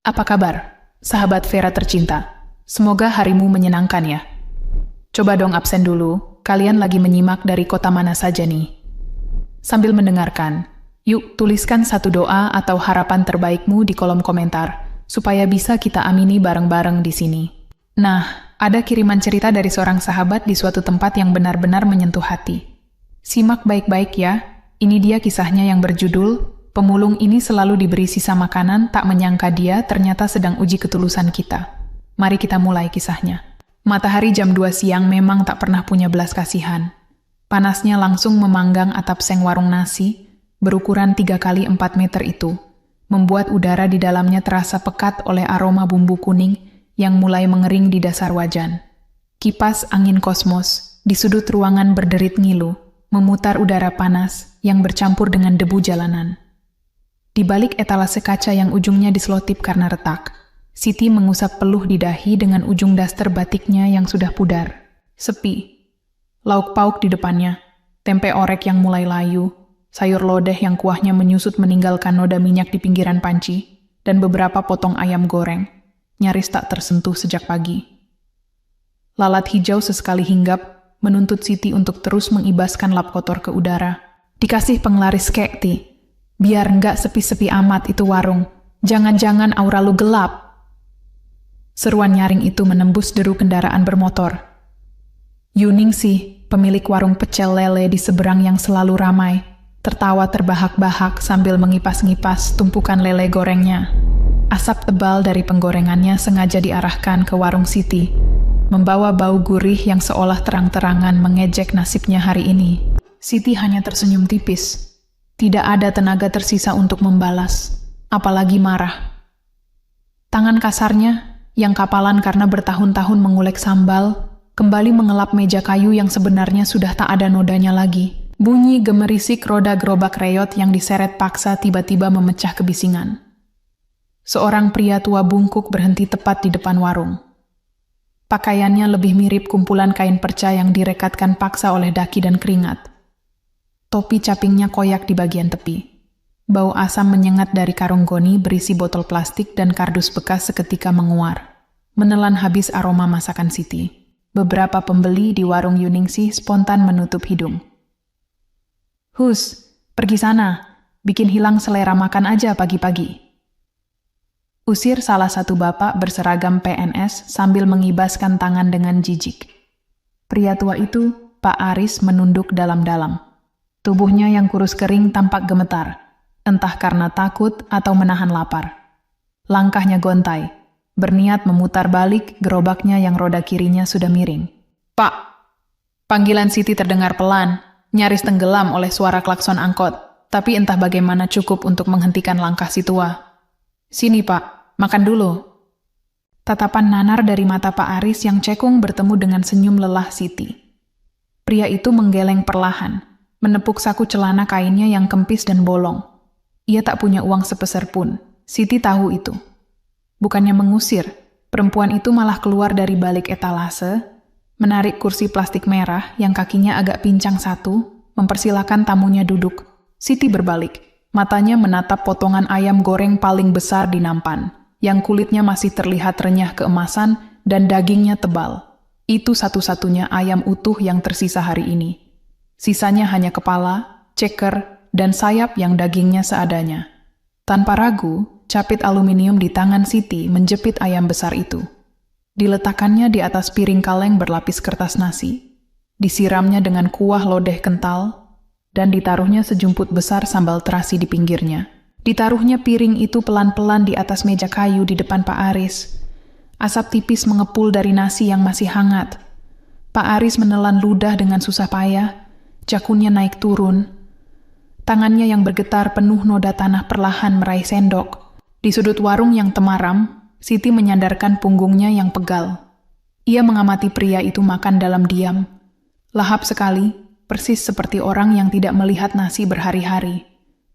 Apa kabar, sahabat Vera tercinta? Semoga harimu menyenangkan ya. Coba dong absen dulu, kalian lagi menyimak dari kota mana saja nih? Sambil mendengarkan, yuk tuliskan satu doa atau harapan terbaikmu di kolom komentar, supaya bisa kita amini bareng-bareng di sini. Nah, ada kiriman cerita dari seorang sahabat di suatu tempat yang benar-benar menyentuh hati. Simak baik-baik ya, ini dia kisahnya yang berjudul, Pemulung ini selalu diberi sisa makanan, tak menyangka dia ternyata sedang uji ketulusan kita. Mari kita mulai kisahnya. Matahari jam 2 siang memang tak pernah punya belas kasihan. Panasnya langsung memanggang atap seng warung nasi, berukuran 3 kali 4 meter itu, membuat udara di dalamnya terasa pekat oleh aroma bumbu kuning yang mulai mengering di dasar wajan. Kipas angin kosmos di sudut ruangan berderit ngilu, memutar udara panas yang bercampur dengan debu jalanan. Di balik etalase kaca yang ujungnya diselotip karena retak, Siti mengusap peluh di dahi dengan ujung daster batiknya yang sudah pudar. Sepi. Lauk pauk di depannya, tempe orek yang mulai layu, sayur lodeh yang kuahnya menyusut meninggalkan noda minyak di pinggiran panci, dan beberapa potong ayam goreng, nyaris tak tersentuh sejak pagi. Lalat hijau sesekali hinggap, menuntut Siti untuk terus mengibaskan lap kotor ke udara. Dikasih penglaris kek, Ti. Biar nggak sepi-sepi amat itu warung. Jangan-jangan aura lu gelap. Seruan nyaring itu menembus deru kendaraan bermotor. Yuning sih, pemilik warung pecel lele di seberang yang selalu ramai, tertawa terbahak-bahak sambil mengipas-ngipas tumpukan lele gorengnya. Asap tebal dari penggorengannya sengaja diarahkan ke warung Siti, membawa bau gurih yang seolah terang-terangan mengejek nasibnya hari ini. Siti hanya tersenyum tipis. Tidak ada tenaga tersisa untuk membalas, apalagi marah. Tangan kasarnya, yang kapalan karena bertahun-tahun mengulek sambal, kembali mengelap meja kayu yang sebenarnya sudah tak ada nodanya lagi. Bunyi gemerisik roda gerobak reyot yang diseret paksa tiba-tiba memecah kebisingan. Seorang pria tua bungkuk berhenti tepat di depan warung. Pakaiannya lebih mirip kumpulan kain perca yang direkatkan paksa oleh daki dan keringat. Topi capingnya koyak di bagian tepi. Bau asam menyengat dari karung goni berisi botol plastik dan kardus bekas seketika menguar, menelan habis aroma masakan Siti. Beberapa pembeli di warung Yuningsih spontan menutup hidung. "Hus, pergi sana, bikin hilang selera makan aja pagi-pagi," usir salah satu bapak berseragam PNS sambil mengibaskan tangan dengan jijik. Pria tua itu, Pak Aris, menunduk dalam-dalam. Tubuhnya yang kurus kering tampak gemetar, entah karena takut atau menahan lapar. Langkahnya gontai, berniat memutar balik gerobaknya yang roda kirinya sudah miring. "Pak!" Panggilan Siti terdengar pelan, nyaris tenggelam oleh suara klakson angkot, tapi entah bagaimana cukup untuk menghentikan langkah si tua. "Sini, Pak, makan dulu." Tatapan nanar dari mata Pak Aris yang cekung bertemu dengan senyum lelah Siti. Pria itu menggeleng perlahan, menepuk saku celana kainnya yang kempis dan bolong. Ia tak punya uang sepeser pun. Siti tahu itu. Bukannya mengusir, perempuan itu malah keluar dari balik etalase, menarik kursi plastik merah yang kakinya agak pincang satu, mempersilakan tamunya duduk. Siti berbalik, matanya menatap potongan ayam goreng paling besar di nampan, yang kulitnya masih terlihat renyah keemasan dan dagingnya tebal. Itu satu-satunya ayam utuh yang tersisa hari ini. Sisanya hanya kepala, ceker, dan sayap yang dagingnya seadanya. Tanpa ragu, capit aluminium di tangan Siti menjepit ayam besar itu. Diletakkannya di atas piring kaleng berlapis kertas nasi, disiramnya dengan kuah lodeh kental, dan ditaruhnya sejumput besar sambal terasi di pinggirnya. Ditaruhnya piring itu pelan-pelan di atas meja kayu di depan Pak Aris. Asap tipis mengepul dari nasi yang masih hangat. Pak Aris menelan ludah dengan susah payah, jakunnya naik turun. Tangannya yang bergetar penuh noda tanah perlahan meraih sendok. Di sudut warung yang temaram, Siti menyandarkan punggungnya yang pegal. Ia mengamati pria itu makan dalam diam. Lahap sekali, persis seperti orang yang tidak melihat nasi berhari-hari.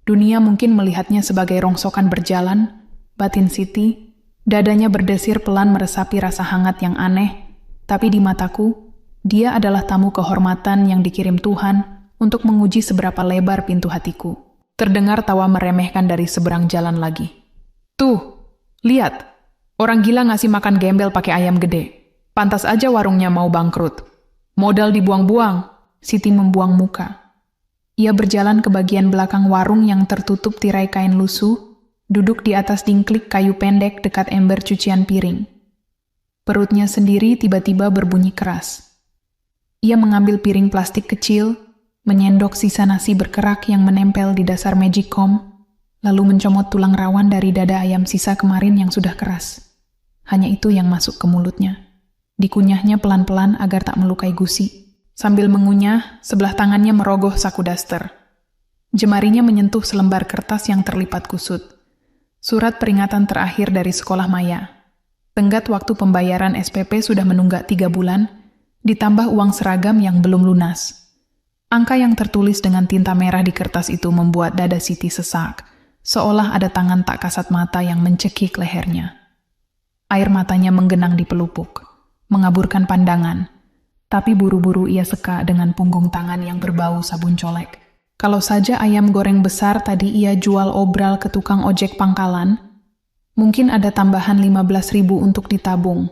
Dunia mungkin melihatnya sebagai rongsokan berjalan, batin Siti, dadanya berdesir pelan meresapi rasa hangat yang aneh, tapi di mataku, dia adalah tamu kehormatan yang dikirim Tuhan untuk menguji seberapa lebar pintu hatiku. Terdengar tawa meremehkan dari seberang jalan lagi. "Tuh, Lihat, orang gila ngasih makan gembel pakai ayam gede. Pantas aja warungnya mau bangkrut. Modal dibuang-buang. Siti membuang muka. Ia berjalan ke bagian belakang warung yang tertutup tirai kain lusuh, duduk di atas dingklik kayu pendek dekat ember cucian piring. Perutnya sendiri tiba-tiba berbunyi keras. Ia mengambil piring plastik kecil, menyendok sisa nasi berkerak yang menempel di dasar magicom, lalu mencomot tulang rawan dari dada ayam sisa kemarin yang sudah keras. Hanya itu yang masuk ke mulutnya. Dikunyahnya pelan-pelan agar tak melukai gusi. Sambil mengunyah, sebelah tangannya merogoh saku daster. Jemarinya menyentuh selembar kertas yang terlipat kusut. Surat peringatan terakhir dari sekolah Maya. Tenggat waktu pembayaran SPP sudah menunggak 3 bulan, ditambah uang seragam yang belum lunas. Angka yang tertulis dengan tinta merah di kertas itu membuat dada Siti sesak, seolah ada tangan tak kasat mata yang mencekik lehernya. Air matanya menggenang di pelupuk, mengaburkan pandangan. Tapi buru-buru ia seka dengan punggung tangan yang berbau sabun colek. Kalau saja ayam goreng besar tadi ia jual obral ke tukang ojek pangkalan, mungkin ada tambahan 15.000 untuk ditabung.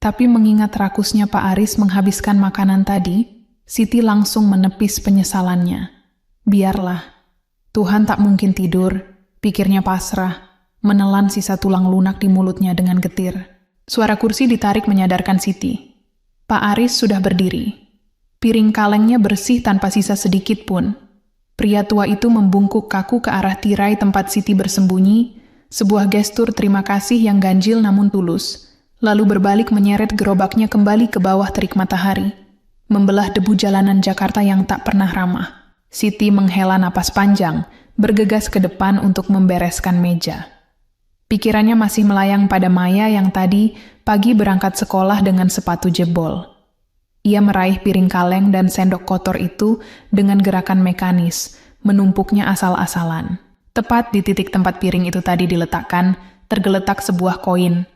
Tapi mengingat rakusnya Pak Aris menghabiskan makanan tadi, Siti langsung menepis penyesalannya. Biarlah, Tuhan tak mungkin tidur, pikirnya pasrah, menelan sisa tulang lunak di mulutnya dengan getir. Suara kursi ditarik menyadarkan Siti. Pak Aris sudah berdiri. Piring kalengnya bersih tanpa sisa sedikit pun. Pria tua itu membungkuk kaku ke arah tirai tempat Siti bersembunyi, sebuah gestur terima kasih yang ganjil namun tulus, lalu berbalik menyeret gerobaknya kembali ke bawah terik matahari, membelah debu jalanan Jakarta yang tak pernah ramah. Siti menghela napas panjang, bergegas ke depan untuk membereskan meja. Pikirannya masih melayang pada Maya yang tadi pagi berangkat sekolah dengan sepatu jebol. Ia meraih piring kaleng dan sendok kotor itu dengan gerakan mekanis, menumpuknya asal-asalan. Tepat di titik tempat piring itu tadi diletakkan, tergeletak sebuah koin.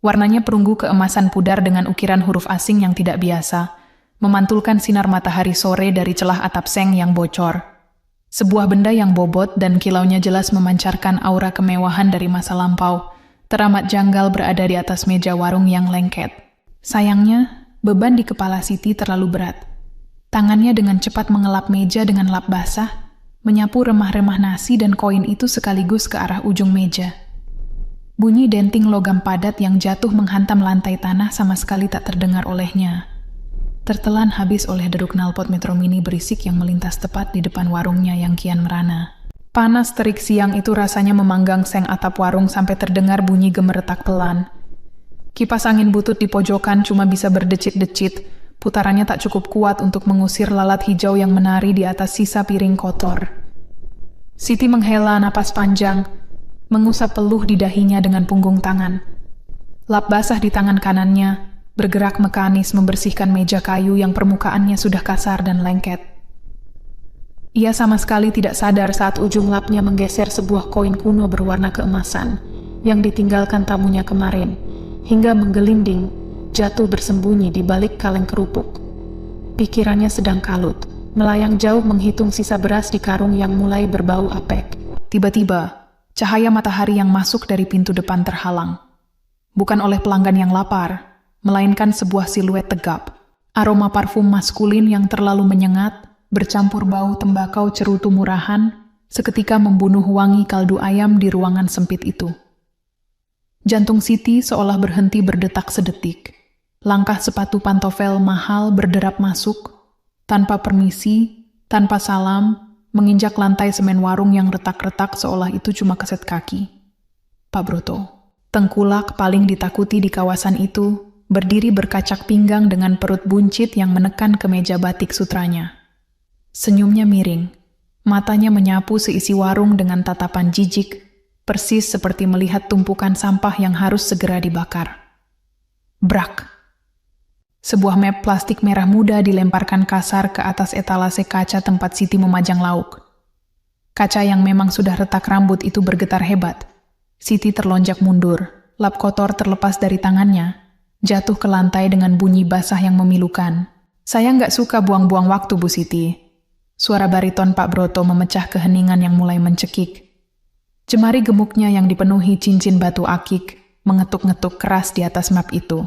Warnanya perunggu keemasan pudar dengan ukiran huruf asing yang tidak biasa, memantulkan sinar matahari sore dari celah atap seng yang bocor. Sebuah benda yang bobot dan kilaunya jelas memancarkan aura kemewahan dari masa lampau, teramat janggal berada di atas meja warung yang lengket. Sayangnya, beban di kepala Siti terlalu berat. Tangannya dengan cepat mengelap meja dengan lap basah, menyapu remah-remah nasi dan koin itu sekaligus ke arah ujung meja. Bunyi denting logam padat yang jatuh menghantam lantai tanah sama sekali tak terdengar olehnya. Tertelan habis oleh deduk knalpot Metro Mini berisik yang melintas tepat di depan warungnya yang kian merana. Panas terik siang itu rasanya memanggang seng atap warung sampai terdengar bunyi gemeretak pelan. Kipas angin butut di pojokan cuma bisa berdecit-decit, putarannya tak cukup kuat untuk mengusir lalat hijau yang menari di atas sisa piring kotor. Siti menghela napas panjang, mengusap peluh di dahinya dengan punggung tangan. Lap basah di tangan kanannya bergerak mekanis membersihkan meja kayu yang permukaannya sudah kasar dan lengket. Ia sama sekali tidak sadar saat ujung lapnya menggeser sebuah koin kuno berwarna keemasan yang ditinggalkan tamunya kemarin, hingga menggelinding, jatuh bersembunyi di balik kaleng kerupuk. Pikirannya sedang kalut, melayang jauh menghitung sisa beras di karung yang mulai berbau apek. Tiba-tiba, cahaya matahari yang masuk dari pintu depan terhalang. Bukan oleh pelanggan yang lapar, melainkan sebuah siluet tegap. Aroma parfum maskulin yang terlalu menyengat, bercampur bau tembakau cerutu murahan, seketika membunuh wangi kaldu ayam di ruangan sempit itu. Jantung Siti seolah berhenti berdetak sedetik. Langkah sepatu pantofel mahal berderap masuk, tanpa permisi, tanpa salam, menginjak lantai semen warung yang retak-retak seolah itu cuma keset kaki. Pak Broto, tengkulak paling ditakuti di kawasan itu, berdiri berkacak pinggang dengan perut buncit yang menekan ke meja batik sutranya. Senyumnya miring, matanya menyapu seisi warung dengan tatapan jijik, persis seperti melihat tumpukan sampah yang harus segera dibakar. Brak! Sebuah map plastik merah muda dilemparkan kasar ke atas etalase kaca tempat Siti memajang lauk. Kaca yang memang sudah retak rambut itu bergetar hebat. Siti terlonjak mundur, lap kotor terlepas dari tangannya, jatuh ke lantai dengan bunyi basah yang memilukan. Saya nggak suka buang-buang waktu, Bu Siti. Suara bariton Pak Broto memecah keheningan yang mulai mencekik. Jemari gemuknya yang dipenuhi cincin batu akik mengetuk-ngetuk keras di atas map itu.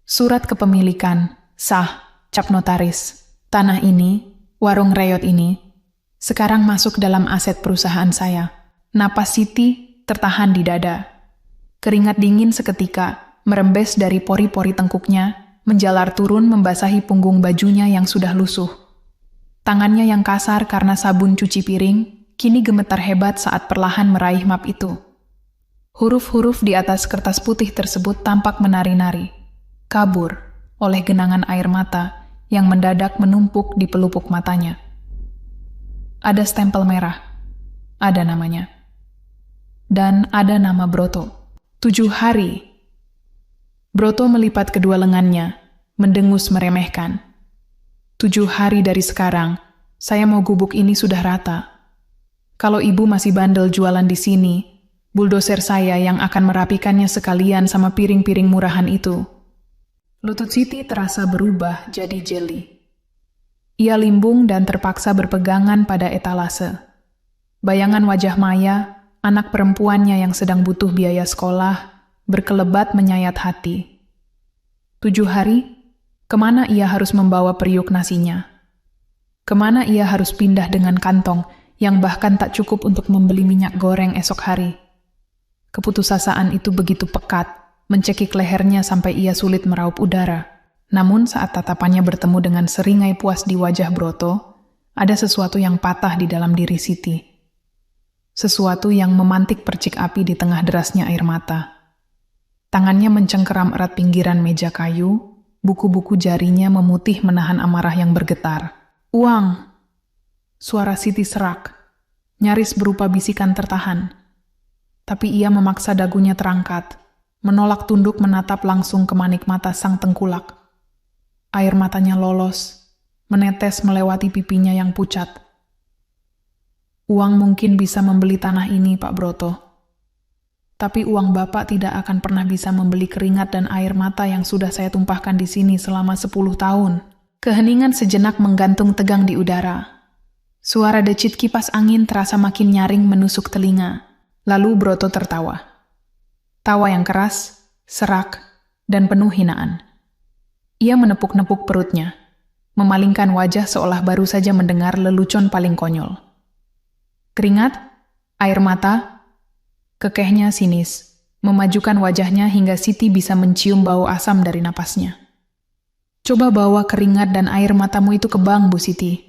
Surat kepemilikan, sah, cap notaris. Tanah ini, warung reyot ini, sekarang masuk dalam aset perusahaan saya. Napas Siti tertahan di dada. Keringat dingin seketika merembes dari pori-pori tengkuknya, menjalar turun membasahi punggung bajunya yang sudah lusuh. Tangannya yang kasar karena sabun cuci piring, kini gemetar hebat saat perlahan meraih map itu. Huruf-huruf di atas kertas putih tersebut tampak menari-nari, kabur oleh genangan air mata yang mendadak menumpuk di pelupuk matanya. Ada stempel merah, ada namanya. Dan ada nama Broto. 7 hari. Broto melipat kedua lengannya, mendengus meremehkan. 7 hari dari sekarang, saya mau gubuk ini sudah rata. Kalau ibu masih bandel jualan di sini, buldoser saya yang akan merapikannya sekalian sama piring-piring murahan itu. Lutut Siti terasa berubah jadi jeli. Ia limbung dan terpaksa berpegangan pada etalase. Bayangan wajah Maya, anak perempuannya yang sedang butuh biaya sekolah, berkelebat menyayat hati. 7 hari, kemana ia harus membawa periuk nasinya? Kemana ia harus pindah dengan kantong yang bahkan tak cukup untuk membeli minyak goreng esok hari? Keputusasaan itu begitu pekat, mencekik lehernya sampai ia sulit meraup udara. Namun saat tatapannya bertemu dengan seringai puas di wajah Broto, ada sesuatu yang patah di dalam diri Siti. Sesuatu yang memantik percik api di tengah derasnya air mata. Tangannya mencengkeram erat pinggiran meja kayu, buku-buku jarinya memutih menahan amarah yang bergetar. Uang! Suara Siti serak, nyaris berupa bisikan tertahan. Tapi ia memaksa dagunya terangkat, menolak tunduk menatap langsung ke manik mata sang tengkulak. Air matanya lolos, menetes melewati pipinya yang pucat. Uang mungkin bisa membeli tanah ini, Pak Broto. Tapi uang Bapak tidak akan pernah bisa membeli keringat dan air mata yang sudah saya tumpahkan di sini selama 10 tahun. Keheningan sejenak menggantung tegang di udara. Suara decit kipas angin terasa makin nyaring menusuk telinga. Lalu Broto tertawa. Tawa yang keras, serak, dan penuh hinaan. Ia menepuk-nepuk perutnya, memalingkan wajah seolah baru saja mendengar lelucon paling konyol. Keringat, air mata, kekehnya sinis, memajukan wajahnya hingga Siti bisa mencium bau asam dari napasnya. Coba bawa keringat dan air matamu itu ke bank, Bu Siti.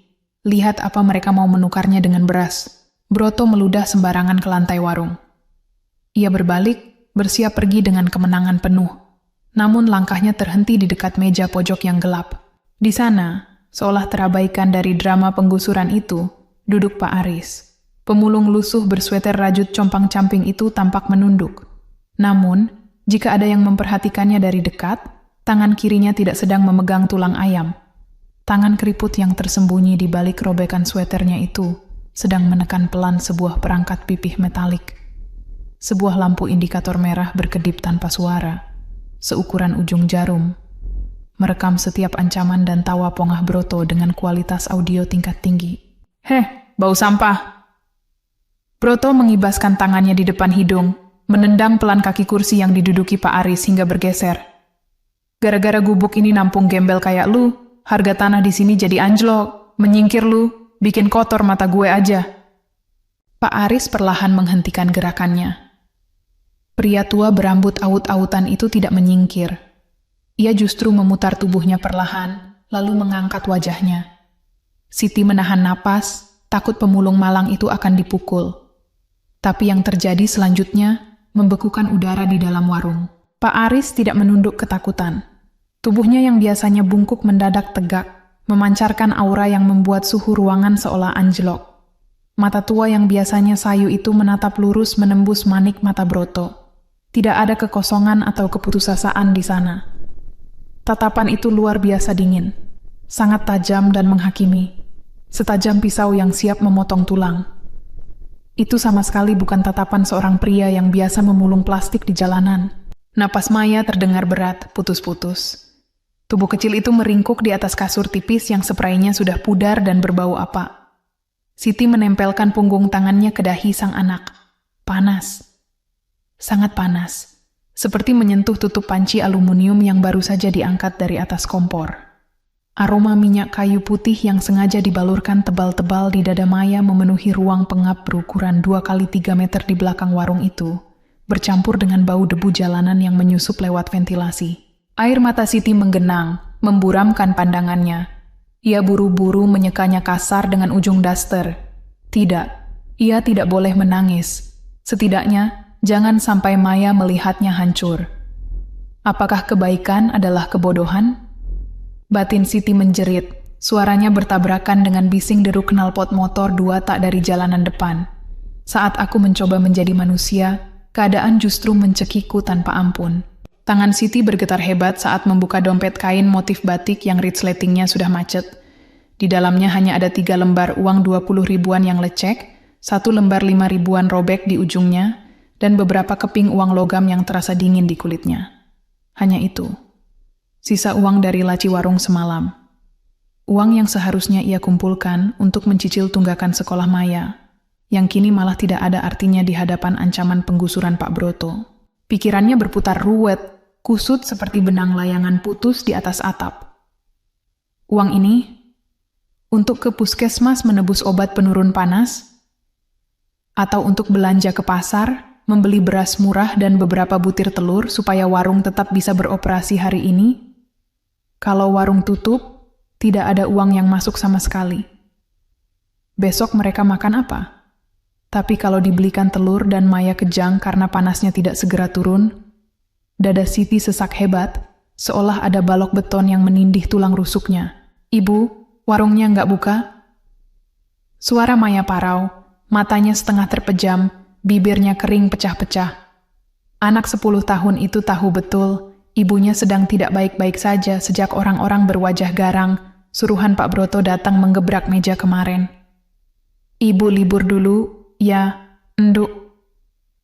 Lihat apa mereka mau menukarnya dengan beras. Broto meludah sembarangan ke lantai warung. Ia berbalik, bersiap pergi dengan kemenangan penuh. Namun langkahnya terhenti di dekat meja pojok yang gelap. Di sana, seolah terabaikan dari drama penggusuran itu, duduk Pak Aris. Pemulung lusuh bersweter rajut compang-camping itu tampak menunduk. Namun, jika ada yang memperhatikannya dari dekat, tangan kirinya tidak sedang memegang tulang ayam. Tangan keriput yang tersembunyi di balik robekan sweternya itu sedang menekan pelan sebuah perangkat pipih metalik. Sebuah lampu indikator merah berkedip tanpa suara, seukuran ujung jarum, merekam setiap ancaman dan tawa pongah Broto dengan kualitas audio tingkat tinggi. Heh, bau sampah! Broto mengibaskan tangannya di depan hidung, menendang pelan kaki kursi yang diduduki Pak Aris hingga bergeser. Gara-gara gubuk ini nampung gembel kayak lu, harga tanah di sini jadi anjlok, menyingkir lu, bikin kotor mata gue aja. Pak Aris perlahan menghentikan gerakannya. Pria tua berambut aut-autan itu tidak menyingkir. Ia justru memutar tubuhnya perlahan, lalu mengangkat wajahnya. Siti menahan napas, takut pemulung malang itu akan dipukul. Tapi yang terjadi selanjutnya membekukan udara di dalam warung. Pak Aris tidak menunduk ketakutan. Tubuhnya yang biasanya bungkuk mendadak tegak, memancarkan aura yang membuat suhu ruangan seolah anjlok. Mata tua yang biasanya sayu itu menatap lurus menembus manik mata Broto. Tidak ada kekosongan atau keputusasaan di sana. Tatapan itu luar biasa dingin, sangat tajam dan menghakimi, setajam pisau yang siap memotong tulang. Itu sama sekali bukan tatapan seorang pria yang biasa memulung plastik di jalanan. Napas Maya terdengar berat, putus-putus. Tubuh kecil itu meringkuk di atas kasur tipis yang seprainya sudah pudar dan berbau apa. Siti menempelkan punggung tangannya ke dahi sang anak. Panas. Sangat panas. Seperti menyentuh tutup panci aluminium yang baru saja diangkat dari atas kompor. Aroma minyak kayu putih yang sengaja dibalurkan tebal-tebal di dada Maya memenuhi ruang pengap berukuran 2x3 meter di belakang warung itu, bercampur dengan bau debu jalanan yang menyusup lewat ventilasi. Air mata Siti menggenang, memburamkan pandangannya. Ia buru-buru menyekanya kasar dengan ujung daster. Tidak, ia tidak boleh menangis. Setidaknya, jangan sampai Maya melihatnya hancur. Apakah kebaikan adalah kebodohan? Batin Siti menjerit, suaranya bertabrakan dengan bising deru knalpot motor 2 tak dari jalanan depan. Saat aku mencoba menjadi manusia, keadaan justru mencekiku tanpa ampun. Tangan Siti bergetar hebat saat membuka dompet kain motif batik yang resletingnya sudah macet. Di dalamnya hanya ada 3 lembar uang 20 ribuan yang lecek, 1 lembar 5 ribuan robek di ujungnya, dan beberapa keping uang logam yang terasa dingin di kulitnya. Hanya itu. Sisa uang dari laci warung semalam. Uang yang seharusnya ia kumpulkan untuk mencicil tunggakan sekolah Maya, yang kini malah tidak ada artinya di hadapan ancaman penggusuran Pak Broto. Pikirannya berputar ruwet, kusut seperti benang layangan putus di atas atap. Uang ini untuk ke puskesmas menebus obat penurun panas? Atau untuk belanja ke pasar, membeli beras murah dan beberapa butir telur supaya warung tetap bisa beroperasi hari ini? Kalau warung tutup, tidak ada uang yang masuk sama sekali. Besok mereka makan apa? Tapi kalau dibelikan telur dan Maya kejang karena panasnya tidak segera turun, dada Siti sesak hebat, seolah ada balok beton yang menindih tulang rusuknya. "Ibu, warungnya nggak buka?" Suara Maya parau, matanya setengah terpejam, bibirnya kering pecah-pecah. Anak 10 tahun itu tahu betul, ibunya sedang tidak baik-baik saja sejak orang-orang berwajah garang, suruhan Pak Broto datang menggebrak meja kemarin. "Ibu libur dulu, ya, Nduk.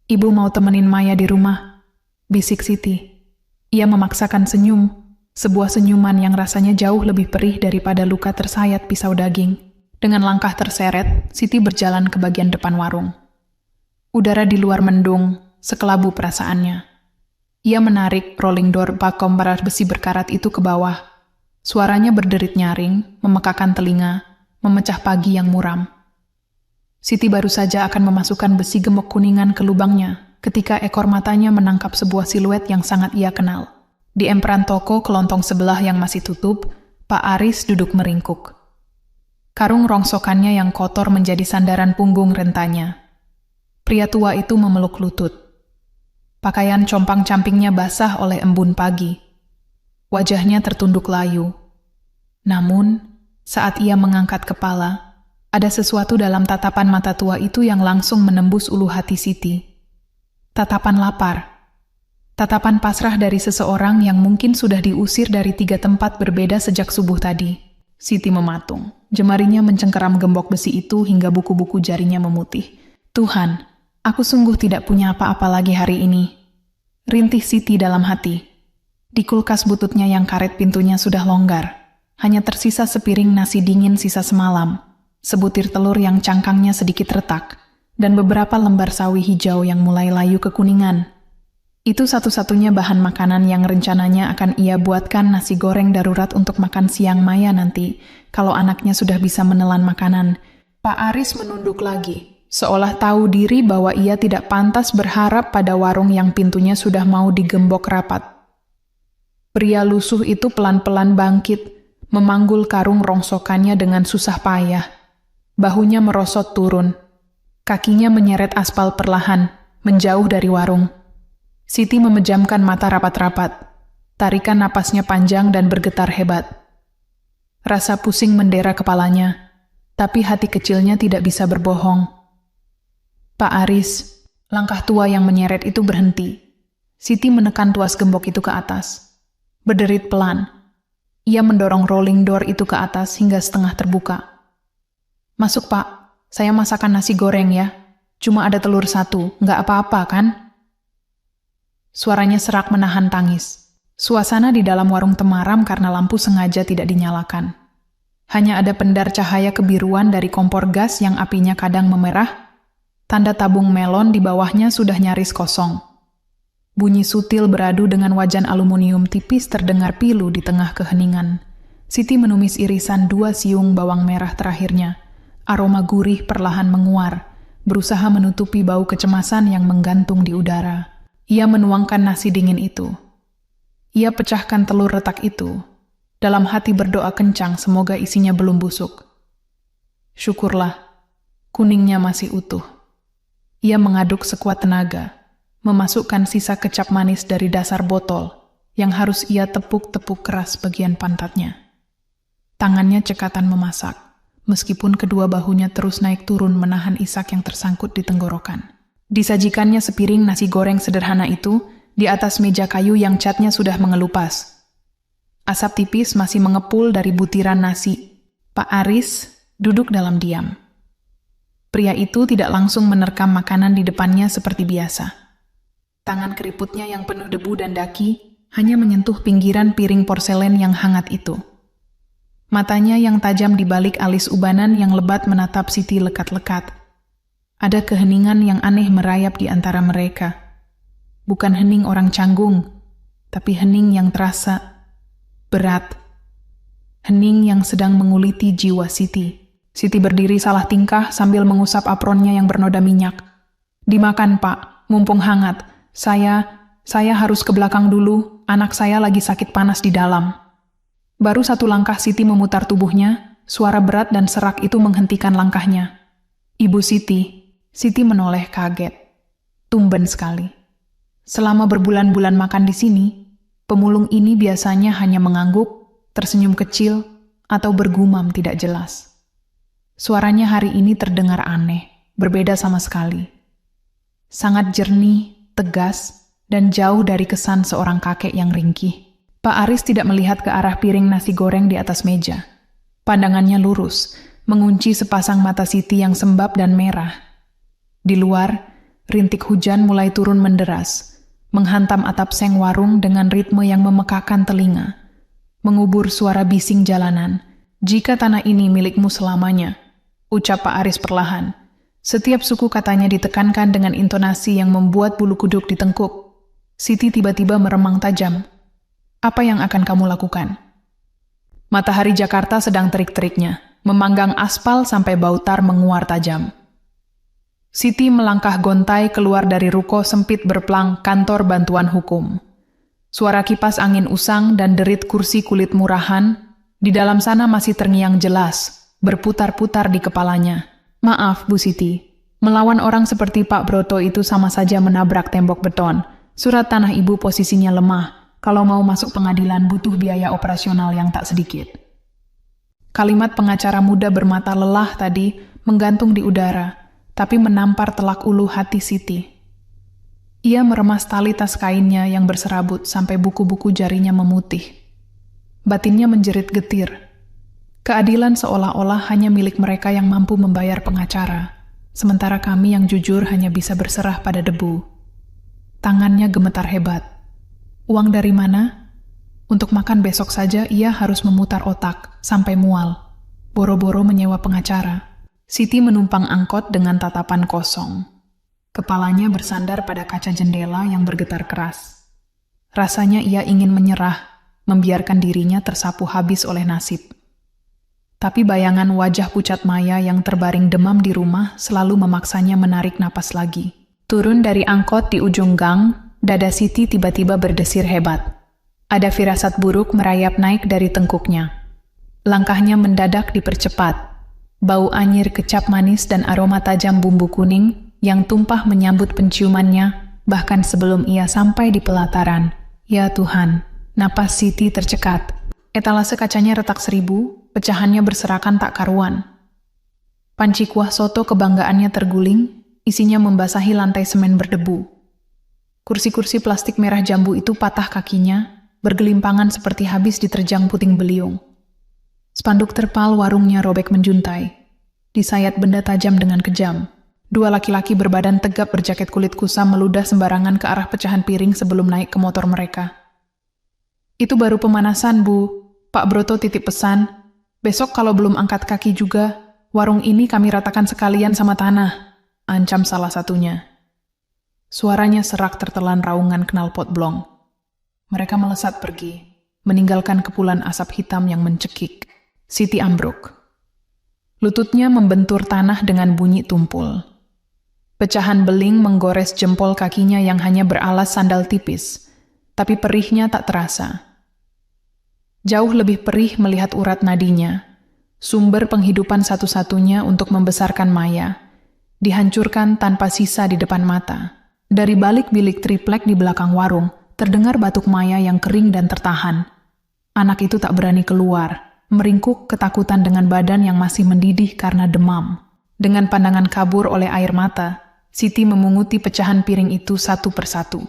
Ibu mau temenin Maya di rumah," bisik Siti. Ia memaksakan senyum, sebuah senyuman yang rasanya jauh lebih perih daripada luka tersayat pisau daging. Dengan langkah terseret, Siti berjalan ke bagian depan warung. Udara di luar mendung, sekelabu perasaannya. Ia menarik rolling door bak kompor besi berkarat itu ke bawah. Suaranya berderit nyaring, memekakan telinga, memecah pagi yang muram. Siti baru saja akan memasukkan besi gemuk kuningan ke lubangnya, ketika ekor matanya menangkap sebuah siluet yang sangat ia kenal. Di emperan toko kelontong sebelah yang masih tutup, Pak Aris duduk meringkuk. Karung rongsokannya yang kotor menjadi sandaran punggung rentanya. Pria tua itu memeluk lutut. Pakaian compang-campingnya basah oleh embun pagi. Wajahnya tertunduk layu. Namun, saat ia mengangkat kepala, ada sesuatu dalam tatapan mata tua itu yang langsung menembus ulu hati Siti. Tatapan lapar. Tatapan pasrah dari seseorang yang mungkin sudah diusir dari 3 tempat berbeda sejak subuh tadi. Siti mematung. Jemarinya mencengkeram gembok besi itu hingga buku-buku jarinya memutih. "Tuhan, aku sungguh tidak punya apa-apa lagi hari ini," rintih Siti dalam hati. Di kulkas bututnya yang karet pintunya sudah longgar. Hanya tersisa sepiring nasi dingin sisa semalam, sebutir telur yang cangkangnya sedikit retak, dan beberapa lembar sawi hijau yang mulai layu kekuningan. Itu satu-satunya bahan makanan yang rencananya akan ia buatkan nasi goreng darurat untuk makan siang Maya nanti, kalau anaknya sudah bisa menelan makanan. Pak Aris menunduk lagi, seolah tahu diri bahwa ia tidak pantas berharap pada warung yang pintunya sudah mau digembok rapat. Pria lusuh itu pelan-pelan bangkit, memanggul karung rongsokannya dengan susah payah. Bahunya merosot turun. Kakinya menyeret aspal perlahan, menjauh dari warung. Siti memejamkan mata rapat-rapat. Tarikan napasnya panjang dan bergetar hebat. Rasa pusing mendera kepalanya, tapi hati kecilnya tidak bisa berbohong. "Pak Aris," langkah tua yang menyeret itu berhenti. Siti menekan tuas gembok itu ke atas. Berderit pelan. Ia mendorong rolling door itu ke atas hingga setengah terbuka. "Masuk, Pak. Saya masakan nasi goreng ya. Cuma ada telur 1, nggak apa-apa kan?" Suaranya serak menahan tangis. Suasana di dalam warung temaram karena lampu sengaja tidak dinyalakan. Hanya ada pendar cahaya kebiruan dari kompor gas yang apinya kadang memerah, Tanda tabung melon di bawahnya sudah nyaris kosong. Bunyi sutil beradu dengan wajan aluminium tipis terdengar pilu di tengah keheningan. Siti menumis irisan 2 siung bawang merah terakhirnya. Aroma gurih perlahan menguar, berusaha menutupi bau kecemasan yang menggantung di udara. Ia menuangkan nasi dingin itu. Ia pecahkan telur retak itu. Dalam hati berdoa kencang semoga isinya belum busuk. Syukurlah, kuningnya masih utuh. Ia mengaduk sekuat tenaga, memasukkan sisa kecap manis dari dasar botol yang harus ia tepuk-tepuk keras bagian pantatnya. Tangannya cekatan memasak, meskipun kedua bahunya terus naik turun menahan isak yang tersangkut di tenggorokan. Disajikannya sepiring nasi goreng sederhana itu di atas meja kayu yang catnya sudah mengelupas. Asap tipis masih mengepul dari butiran nasi. Pak Aris duduk dalam diam. Pria itu tidak langsung menerkam makanan di depannya seperti biasa. Tangan keriputnya yang penuh debu dan daki hanya menyentuh pinggiran piring porselen yang hangat itu. Matanya yang tajam di balik alis ubanan yang lebat menatap Siti lekat-lekat. Ada keheningan yang aneh merayap di antara mereka. Bukan hening orang canggung, tapi hening yang terasa berat. Hening yang sedang menguliti jiwa Siti. Siti berdiri salah tingkah sambil mengusap apronnya yang bernoda minyak. Dimakan, Pak, mumpung hangat. Saya harus ke belakang dulu, anak saya lagi sakit panas di dalam. Baru 1 langkah Siti memutar tubuhnya, suara berat dan serak itu menghentikan langkahnya. Ibu Siti menoleh kaget. Tumben sekali. Selama berbulan-bulan makan di sini, pemulung ini biasanya hanya mengangguk, tersenyum kecil, atau bergumam tidak jelas. Suaranya hari ini terdengar aneh, berbeda sama sekali. Sangat jernih, tegas, dan jauh dari kesan seorang kakek yang ringkih. Pak Aris tidak melihat ke arah piring nasi goreng di atas meja. Pandangannya lurus, mengunci sepasang mata Siti yang sembab dan merah. Di luar, rintik hujan mulai turun menderas, menghantam atap seng warung dengan ritme yang memekakan telinga. Mengubur suara bising jalanan. Jika tanah ini milikmu selamanya, ucap Pak Aris perlahan. Setiap suku katanya ditekankan dengan intonasi yang membuat bulu kuduk ditengkuk. Siti tiba-tiba meremang tajam. Apa yang akan kamu lakukan? Matahari Jakarta sedang terik-teriknya, memanggang aspal sampai bau tar menguar tajam. Siti melangkah gontai keluar dari ruko sempit berplang kantor bantuan hukum. Suara kipas angin usang dan derit kursi kulit murahan, di dalam sana masih terngiang jelas, berputar-putar di kepalanya. Maaf, Bu Siti. Melawan orang seperti Pak Broto itu sama saja menabrak tembok beton. Surat tanah ibu posisinya lemah. Kalau mau masuk pengadilan butuh biaya operasional yang tak sedikit. Kalimat pengacara muda bermata lelah tadi menggantung di udara, tapi menampar telak ulu hati Siti. Ia meremas tali tas kainnya yang berserabut sampai buku-buku jarinya memutih. Batinnya menjerit getir. Keadilan seolah-olah hanya milik mereka yang mampu membayar pengacara, sementara kami yang jujur hanya bisa berserah pada debu. Tangannya gemetar hebat. Uang dari mana? Untuk makan besok saja ia harus memutar otak sampai mual. Boro-boro menyewa pengacara. Siti menumpang angkot dengan tatapan kosong. Kepalanya bersandar pada kaca jendela yang bergetar keras. Rasanya ia ingin menyerah, membiarkan dirinya tersapu habis oleh nasib. Tapi bayangan wajah pucat Maya yang terbaring demam di rumah selalu memaksanya menarik napas lagi. Turun dari angkot di ujung gang, dada Siti tiba-tiba berdesir hebat. Ada firasat buruk merayap naik dari tengkuknya. Langkahnya mendadak dipercepat. Bau anyir kecap manis dan aroma tajam bumbu kuning yang tumpah menyambut penciumannya, bahkan sebelum ia sampai di pelataran. Ya Tuhan, napas Siti tercekat. Etalase kacanya retak 1000, pecahannya berserakan tak karuan. Panci kuah soto kebanggaannya terguling, isinya membasahi lantai semen berdebu. Kursi-kursi plastik merah jambu itu patah kakinya, bergelimpangan seperti habis diterjang puting beliung. Spanduk terpal warungnya robek menjuntai. Disayat benda tajam dengan kejam. 2 laki-laki berbadan tegap berjaket kulit kusam meludah sembarangan ke arah pecahan piring sebelum naik ke motor mereka. Itu baru pemanasan, Bu. Pak Broto titip pesan. Besok kalau belum angkat kaki juga, warung ini kami ratakan sekalian sama tanah. ancam salah satunya. Suaranya serak tertelan raungan knalpot blong. Mereka melesat pergi, meninggalkan kepulan asap hitam yang mencekik. Siti ambruk. Lututnya membentur tanah dengan bunyi tumpul. Pecahan beling menggores jempol kakinya yang hanya beralas sandal tipis, tapi perihnya tak terasa. Jauh lebih perih melihat urat nadinya, sumber penghidupan satu-satunya untuk membesarkan Maya, dihancurkan tanpa sisa di depan mata. Dari balik bilik triplek di belakang warung, terdengar batuk Maya yang kering dan tertahan. Anak itu tak berani keluar, meringkuk ketakutan dengan badan yang masih mendidih karena demam. Dengan pandangan kabur oleh air mata, Siti memunguti pecahan piring itu satu persatu.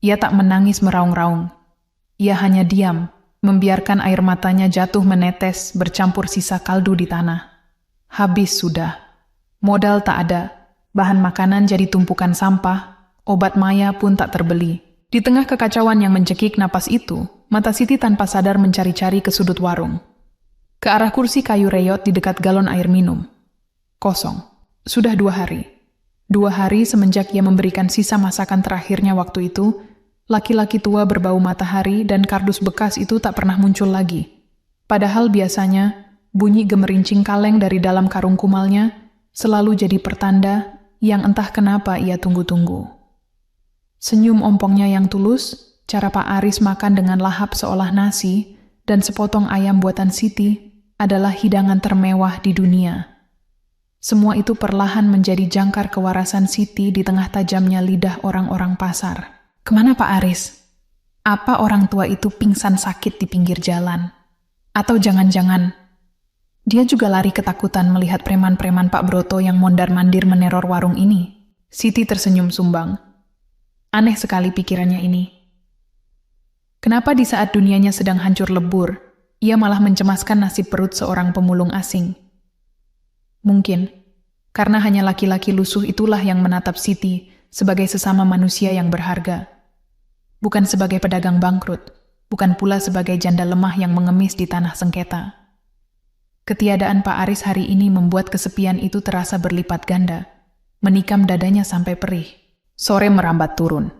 Ia tak menangis meraung-raung. Ia hanya diam, membiarkan air matanya jatuh menetes bercampur sisa kaldu di tanah. Habis sudah. Modal tak ada. Bahan makanan jadi tumpukan sampah. Obat Maya pun tak terbeli. Di tengah kekacauan yang mencekik napas itu, mata Siti tanpa sadar mencari-cari ke sudut warung. Ke arah kursi kayu reyot di dekat galon air minum. Kosong. Sudah 2 hari. 2 hari semenjak ia memberikan sisa masakan terakhirnya waktu itu, laki-laki tua berbau matahari dan kardus bekas itu tak pernah muncul lagi. Padahal biasanya, bunyi gemerincing kaleng dari dalam karung kumalnya selalu jadi pertanda yang entah kenapa ia tunggu-tunggu. Senyum ompongnya yang tulus, cara Pak Aris makan dengan lahap seolah nasi, dan sepotong ayam buatan Siti adalah hidangan termewah di dunia. Semua itu perlahan menjadi jangkar kewarasan Siti di tengah tajamnya lidah orang-orang pasar. Kemana Pak Aris? Apa orang tua itu pingsan sakit di pinggir jalan? Atau jangan-jangan dia juga lari ketakutan melihat preman-preman Pak Broto yang mondar-mandir meneror warung ini? Siti tersenyum sumbang. Aneh sekali pikirannya ini. Kenapa di saat dunianya sedang hancur lebur, ia malah mencemaskan nasib perut seorang pemulung asing? Mungkin, karena hanya laki-laki lusuh itulah yang menatap Siti sebagai sesama manusia yang berharga. Bukan sebagai pedagang bangkrut, bukan pula sebagai janda lemah yang mengemis di tanah sengketa. Ketiadaan Pak Aris hari ini membuat kesepian itu terasa berlipat ganda, menikam dadanya sampai perih. Sore merambat turun.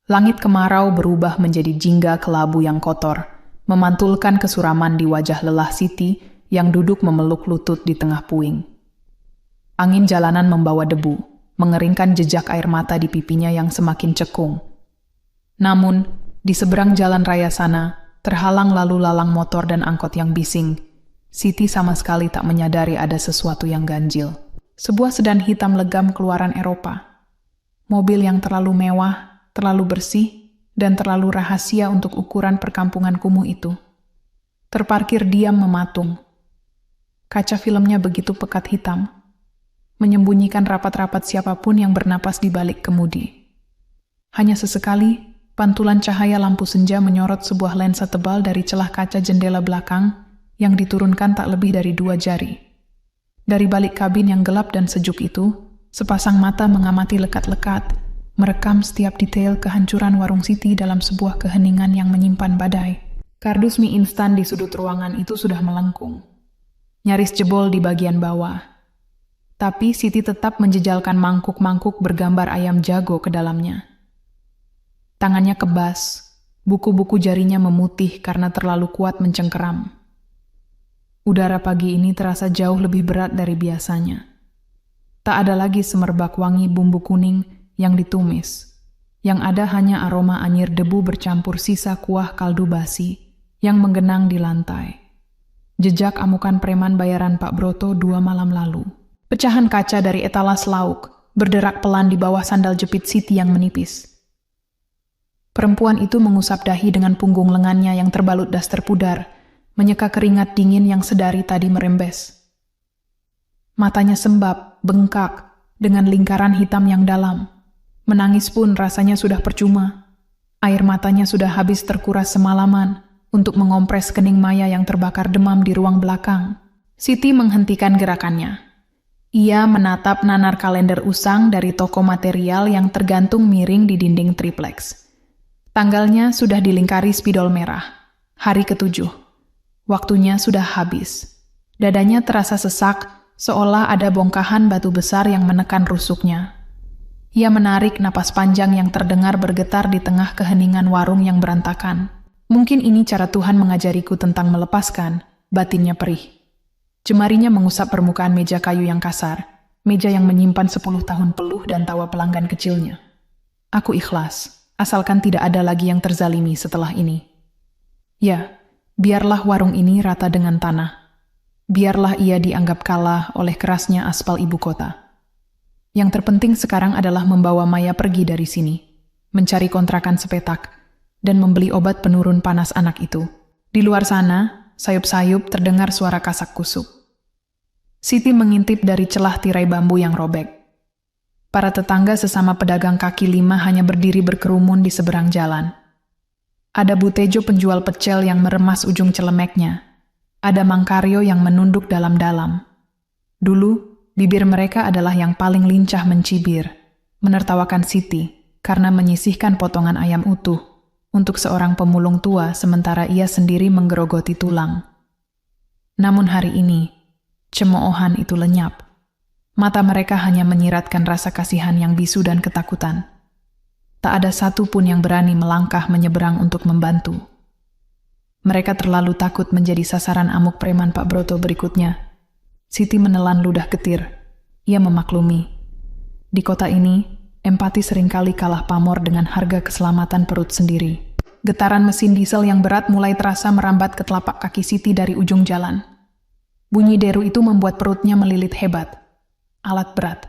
Langit kemarau berubah menjadi jingga kelabu yang kotor, memantulkan kesuraman di wajah lelah Siti yang duduk memeluk lutut di tengah puing. Angin jalanan membawa debu, mengeringkan jejak air mata di pipinya yang semakin cekung. Namun, di seberang jalan raya sana, terhalang lalu lalang motor dan angkot yang bising. Siti sama sekali tak menyadari ada sesuatu yang ganjil. Sebuah sedan hitam legam keluaran Eropa. Mobil yang terlalu mewah, terlalu bersih, dan terlalu rahasia untuk ukuran perkampungan kumuh itu. Terparkir diam mematung. Kaca filmnya begitu pekat hitam, menyembunyikan rapat-rapat siapapun yang bernapas di balik kemudi. Hanya sesekali, pantulan cahaya lampu senja menyorot sebuah lensa tebal dari celah kaca jendela belakang yang diturunkan tak lebih dari 2 jari. Dari balik kabin yang gelap dan sejuk itu, sepasang mata mengamati lekat-lekat, merekam setiap detail kehancuran warung Siti dalam sebuah keheningan yang menyimpan badai. Kardus mie instan di sudut ruangan itu sudah melengkung, nyaris jebol di bagian bawah. Tapi Siti tetap menjejalkan mangkuk-mangkuk bergambar ayam jago ke dalamnya. Tangannya kebas, buku-buku jarinya memutih karena terlalu kuat mencengkeram. Udara pagi ini terasa jauh lebih berat dari biasanya. Tak ada lagi semerbak wangi bumbu kuning yang ditumis. Yang ada hanya aroma anyir debu bercampur sisa kuah kaldu basi yang menggenang di lantai. Jejak amukan preman bayaran Pak Broto 2 malam lalu. Pecahan kaca dari etalas lauk berderak pelan di bawah sandal jepit Siti yang menipis. Perempuan itu mengusap dahi dengan punggung lengannya yang terbalut daster pudar, menyeka keringat dingin yang sedari tadi merembes. Matanya sembab, bengkak, dengan lingkaran hitam yang dalam. Menangis pun rasanya sudah percuma. Air matanya sudah habis terkuras semalaman untuk mengompres kening Maya yang terbakar demam di ruang belakang. Siti menghentikan gerakannya. Ia menatap nanar kalender usang dari toko material yang tergantung miring di dinding triplex. Tanggalnya sudah dilingkari spidol merah. Hari ke-7. Waktunya sudah habis. Dadanya terasa sesak seolah ada bongkahan batu besar yang menekan rusuknya. Ia menarik napas panjang yang terdengar bergetar di tengah keheningan warung yang berantakan. Mungkin ini cara Tuhan mengajariku tentang melepaskan, batinnya perih. Jemarinya mengusap permukaan meja kayu yang kasar, meja yang menyimpan 10 tahun peluh dan tawa pelanggan kecilnya. Aku ikhlas, asalkan tidak ada lagi yang terzalimi setelah ini. Ya, biarlah warung ini rata dengan tanah. Biarlah ia dianggap kalah oleh kerasnya aspal ibu kota. Yang terpenting sekarang adalah membawa Maya pergi dari sini, mencari kontrakan sepetak, dan membeli obat penurun panas anak itu. Di luar sana, sayup-sayup terdengar suara kasak kusuk. Siti mengintip dari celah tirai bambu yang robek. Para tetangga sesama pedagang kaki lima hanya berdiri berkerumun di seberang jalan. Ada Bu Tejo penjual pecel yang meremas ujung celemeknya. Ada Mang Karyo yang menunduk dalam-dalam. Dulu, bibir mereka adalah yang paling lincah mencibir, menertawakan Siti karena menyisihkan potongan ayam utuh untuk seorang pemulung tua sementara ia sendiri menggerogoti tulang. Namun hari ini, cemoohan itu lenyap. Mata mereka hanya menyiratkan rasa kasihan yang bisu dan ketakutan. Tak ada satu pun yang berani melangkah menyeberang untuk membantu. Mereka terlalu takut menjadi sasaran amuk preman Pak Broto berikutnya. Siti menelan ludah getir. Ia memaklumi. Di kota ini, empati seringkali kalah pamor dengan harga keselamatan perut sendiri. Getaran mesin diesel yang berat mulai terasa merambat ke telapak kaki Siti dari ujung jalan. Bunyi deru itu membuat perutnya melilit hebat. Alat berat.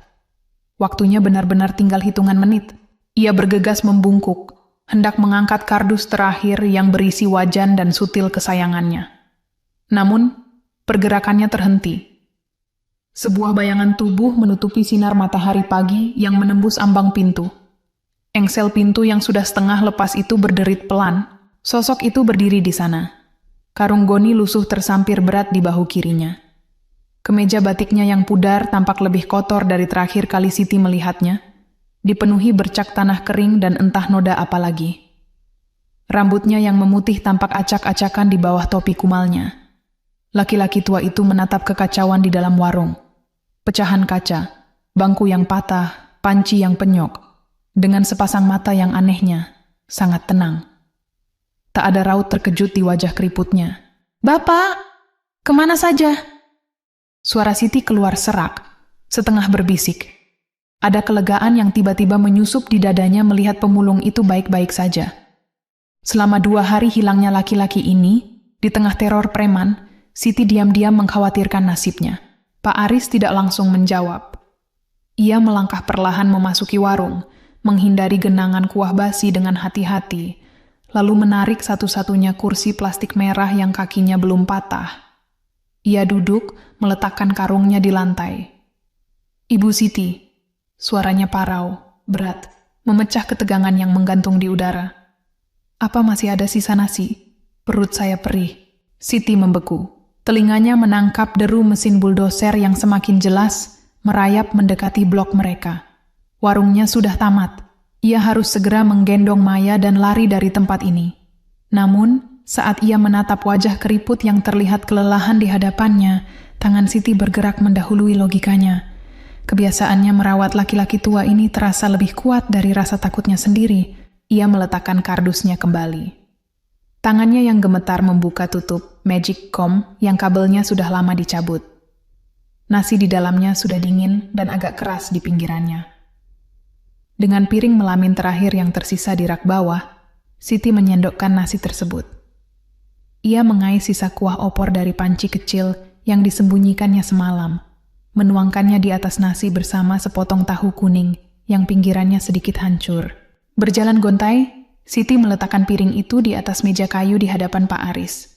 Waktunya benar-benar tinggal hitungan menit. Ia bergegas membungkuk, hendak mengangkat kardus terakhir yang berisi wajan dan sutil kesayangannya. Namun, pergerakannya terhenti. Sebuah bayangan tubuh menutupi sinar matahari pagi yang menembus ambang pintu. Engsel pintu yang sudah setengah lepas itu berderit pelan. Sosok itu berdiri di sana. Karung goni lusuh tersampir berat di bahu kirinya. Kemeja batiknya yang pudar tampak lebih kotor dari terakhir kali Siti melihatnya, dipenuhi bercak tanah kering dan entah noda apa lagi. Rambutnya yang memutih tampak acak-acakan di bawah topi kumalnya. Laki-laki tua itu menatap kekacauan di dalam warung. Pecahan kaca, bangku yang patah, panci yang penyok, dengan sepasang mata yang anehnya, sangat tenang. Tak ada raut terkejut di wajah keriputnya. "Bapak, kemana saja?" Suara Siti keluar serak, setengah berbisik. Ada kelegaan yang tiba-tiba menyusup di dadanya melihat pemulung itu baik-baik saja. Selama 2 hari hilangnya laki-laki ini, di tengah teror preman, Siti diam-diam mengkhawatirkan nasibnya. Pak Aris tidak langsung menjawab. Ia melangkah perlahan memasuki warung, menghindari genangan kuah basi dengan hati-hati, lalu menarik satu-satunya kursi plastik merah yang kakinya belum patah. Ia duduk, meletakkan karungnya di lantai. "Ibu Siti," suaranya parau, berat, memecah ketegangan yang menggantung di udara. "Apa masih ada sisa nasi?" Perut saya perih. Siti membeku. Telinganya menangkap deru mesin buldoser yang semakin jelas merayap mendekati blok mereka. Warungnya sudah tamat. Ia harus segera menggendong Maya dan lari dari tempat ini. Namun, saat ia menatap wajah keriput yang terlihat kelelahan di hadapannya, tangan Siti bergerak mendahului logikanya. Kebiasaannya merawat laki-laki tua ini terasa lebih kuat dari rasa takutnya sendiri. Ia meletakkan kardusnya kembali. Tangannya yang gemetar membuka tutup magic comb yang kabelnya sudah lama dicabut. Nasi di dalamnya sudah dingin dan agak keras di pinggirannya. Dengan piring melamin terakhir yang tersisa di rak bawah, Siti menyendokkan nasi tersebut. Ia mengais sisa kuah opor dari panci kecil yang disembunyikannya semalam, menuangkannya di atas nasi bersama sepotong tahu kuning yang pinggirannya sedikit hancur. Berjalan gontai, Siti meletakkan piring itu di atas meja kayu di hadapan Pak Aris.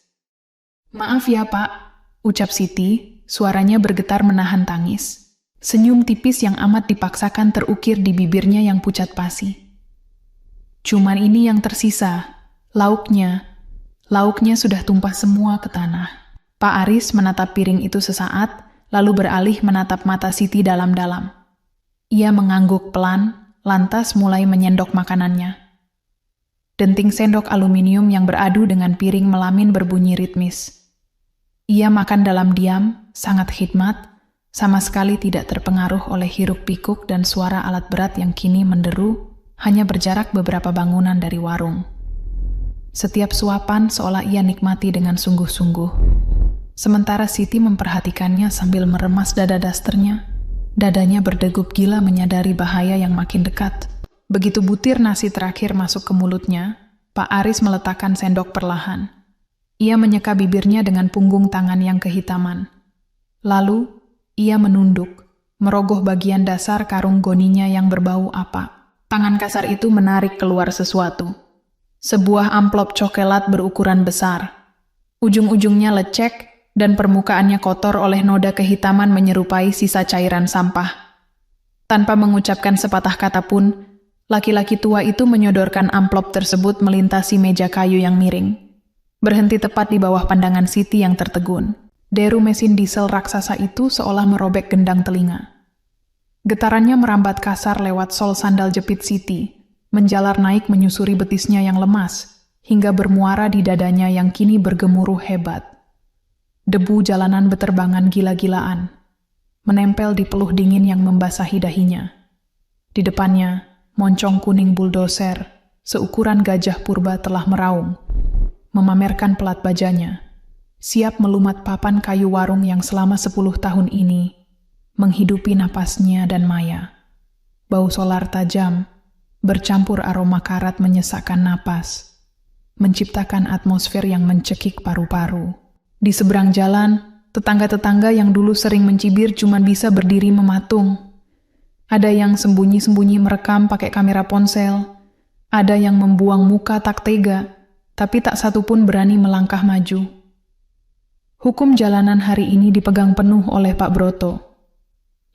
"Maaf ya, Pak," ucap Siti, suaranya bergetar menahan tangis. Senyum tipis yang amat dipaksakan terukir di bibirnya yang pucat pasi. "Cuman ini yang tersisa, lauknya. Lauknya sudah tumpah semua ke tanah." Pak Aris menatap piring itu sesaat, lalu beralih menatap mata Siti dalam-dalam. Ia mengangguk pelan, lantas mulai menyendok makanannya. Denting sendok aluminium yang beradu dengan piring melamin berbunyi ritmis. Ia makan dalam diam, sangat khidmat, sama sekali tidak terpengaruh oleh hiruk-pikuk dan suara alat berat yang kini menderu, hanya berjarak beberapa bangunan dari warung. Setiap suapan seolah ia nikmati dengan sungguh-sungguh. Sementara Siti memperhatikannya sambil meremas dada dasternya, dadanya berdegup gila menyadari bahaya yang makin dekat. Begitu butir nasi terakhir masuk ke mulutnya, Pak Aris meletakkan sendok perlahan. Ia menyeka bibirnya dengan punggung tangan yang kehitaman. Lalu, ia menunduk, merogoh bagian dasar karung goninya yang berbau apa. Tangan kasar itu menarik keluar sesuatu. Sebuah amplop coklat berukuran besar. Ujung-ujungnya lecek dan permukaannya kotor oleh noda kehitaman menyerupai sisa cairan sampah. Tanpa mengucapkan sepatah kata pun, laki-laki tua itu menyodorkan amplop tersebut melintasi meja kayu yang miring. Berhenti tepat di bawah pandangan Siti yang tertegun. Deru mesin diesel raksasa itu seolah merobek gendang telinga. Getarannya merambat kasar lewat sol sandal jepit Siti, menjalar naik menyusuri betisnya yang lemas, hingga bermuara di dadanya yang kini bergemuruh hebat. Debu jalanan beterbangan gila-gilaan, menempel di peluh dingin yang membasahi dahinya. Di depannya, moncong kuning buldoser, seukuran gajah purba telah meraung, memamerkan pelat bajanya, siap melumat papan kayu warung yang selama 10 tahun ini menghidupi napasnya dan Maya. Bau solar tajam, bercampur aroma karat menyesakkan napas, menciptakan atmosfer yang mencekik paru-paru. Di seberang jalan, tetangga-tetangga yang dulu sering mencibir cuma bisa berdiri mematung. Ada yang sembunyi-sembunyi merekam pakai kamera ponsel, ada yang membuang muka tak tega, tapi tak satu pun berani melangkah maju. Hukum jalanan hari ini dipegang penuh oleh Pak Broto.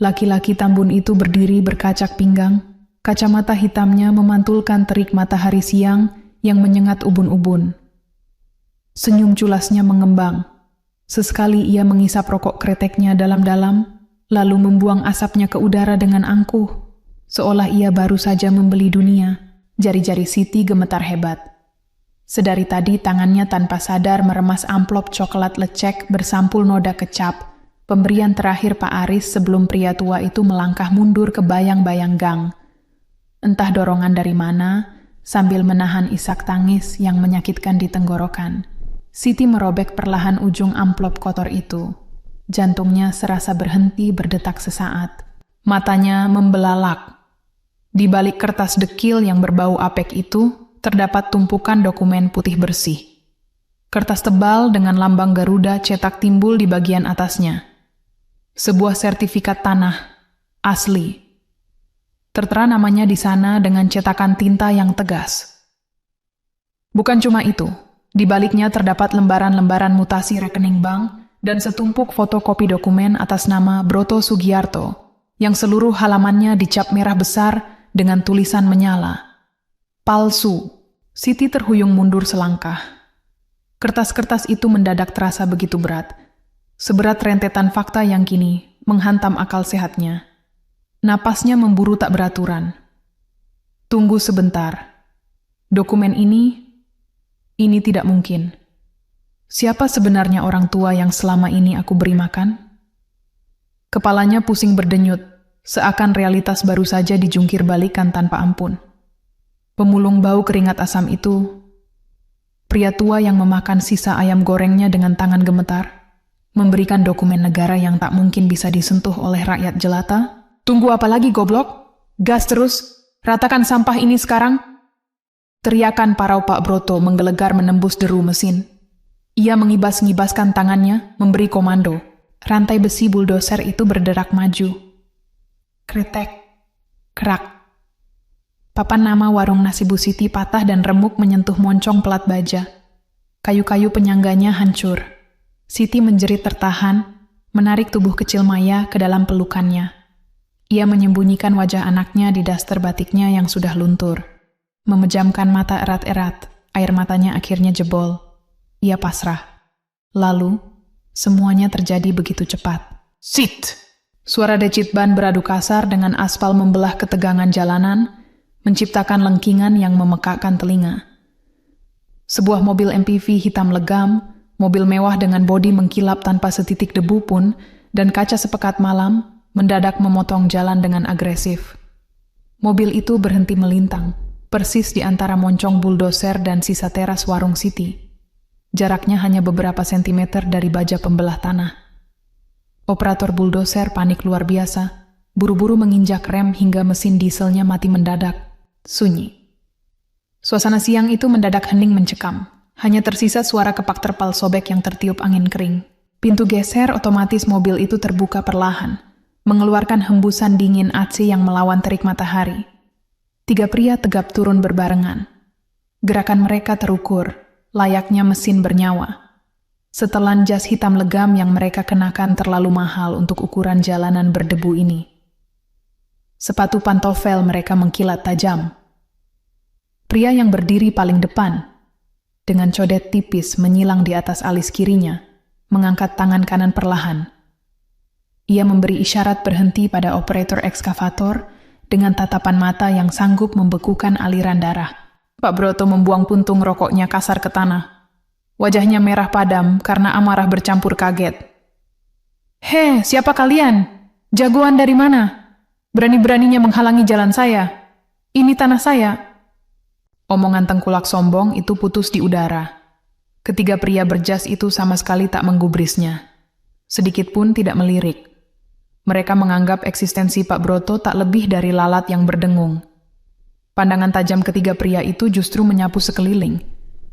Laki-laki tambun itu berdiri berkacak pinggang, kacamata hitamnya memantulkan terik matahari siang yang menyengat ubun-ubun. Senyum culasnya mengembang. Sesekali ia mengisap rokok kreteknya dalam-dalam, lalu membuang asapnya ke udara dengan angkuh, seolah ia baru saja membeli dunia. Jari-jari Siti gemetar hebat. Sedari tadi tangannya tanpa sadar meremas amplop coklat lecek bersampul noda kecap, pemberian terakhir Pak Aris sebelum pria tua itu melangkah mundur ke bayang-bayang gang. Entah dorongan dari mana, sambil menahan isak tangis yang menyakitkan di tenggorokan, Siti merobek perlahan ujung amplop kotor itu. Jantungnya serasa berhenti berdetak sesaat. Matanya membelalak. Di balik kertas dekil yang berbau apek itu, terdapat tumpukan dokumen putih bersih. Kertas tebal dengan lambang Garuda cetak timbul di bagian atasnya. Sebuah sertifikat tanah, asli. Tertera namanya di sana dengan cetakan tinta yang tegas. Bukan cuma itu, di baliknya terdapat lembaran-lembaran mutasi rekening bank dan setumpuk fotokopi dokumen atas nama Broto Sugiarto, yang seluruh halamannya dicap merah besar dengan tulisan menyala. Palsu. Siti terhuyung mundur selangkah. Kertas-kertas itu mendadak terasa begitu berat. Seberat rentetan fakta yang kini menghantam akal sehatnya. Napasnya memburu tak beraturan. Tunggu sebentar. Dokumen ini tidak mungkin. Siapa sebenarnya orang tua yang selama ini aku beri makan? Kepalanya pusing berdenyut, seakan realitas baru saja dijungkir balikan tanpa ampun. Pemulung bau keringat asam itu, pria tua yang memakan sisa ayam gorengnya dengan tangan gemetar, memberikan dokumen negara yang tak mungkin bisa disentuh oleh rakyat jelata. Tunggu apa lagi goblok? Gas terus, ratakan sampah ini sekarang. Teriakan parau Pak Broto menggelegar menembus deru mesin. Ia mengibas-ngibaskan tangannya, memberi komando. Rantai besi buldoser itu berderak maju. Kretek, kerak. Papan nama warung nasi Bu Siti patah dan remuk menyentuh moncong pelat baja. Kayu-kayu penyangganya hancur. Siti menjerit tertahan, menarik tubuh kecil Maya ke dalam pelukannya. Ia menyembunyikan wajah anaknya di daster batiknya yang sudah luntur. Memejamkan mata erat-erat, air matanya akhirnya jebol. Ia pasrah. Lalu, semuanya terjadi begitu cepat. Sit! Suara decit ban beradu kasar dengan aspal membelah ketegangan jalanan, menciptakan lengkingan yang memekakkan telinga. Sebuah mobil MPV hitam legam, mobil mewah dengan bodi mengkilap tanpa setitik debu pun, dan kaca sepekat malam mendadak memotong jalan dengan agresif. Mobil itu berhenti melintang, persis di antara moncong buldoser dan sisa teras warung Siti. Jaraknya hanya beberapa sentimeter dari baja pembelah tanah. Operator buldoser panik luar biasa, buru-buru menginjak rem hingga mesin dieselnya mati mendadak. Sunyi. Suasana siang itu mendadak hening mencekam. Hanya tersisa suara kepak terpal sobek yang tertiup angin kering. Pintu geser otomatis mobil itu terbuka perlahan, mengeluarkan hembusan dingin AC yang melawan terik matahari. 3 pria tegap turun berbarengan. Gerakan mereka terukur, layaknya mesin bernyawa. Setelan jas hitam legam yang mereka kenakan terlalu mahal untuk ukuran jalanan berdebu ini. Sepatu pantofel mereka mengkilat tajam. Pria yang berdiri paling depan, dengan codet tipis menyilang di atas alis kirinya, mengangkat tangan kanan perlahan. Ia memberi isyarat berhenti pada operator ekskavator dengan tatapan mata yang sanggup membekukan aliran darah. Pak Broto membuang puntung rokoknya kasar ke tanah. Wajahnya merah padam karena amarah bercampur kaget. "Hei, siapa kalian? Jagoan dari mana? Berani-beraninya menghalangi jalan saya. Ini tanah saya." Omongan tengkulak sombong itu putus di udara. Ketiga pria berjas itu sama sekali tak menggubrisnya. Sedikit pun tidak melirik. Mereka menganggap eksistensi Pak Broto tak lebih dari lalat yang berdengung. Pandangan tajam ketiga pria itu justru menyapu sekeliling,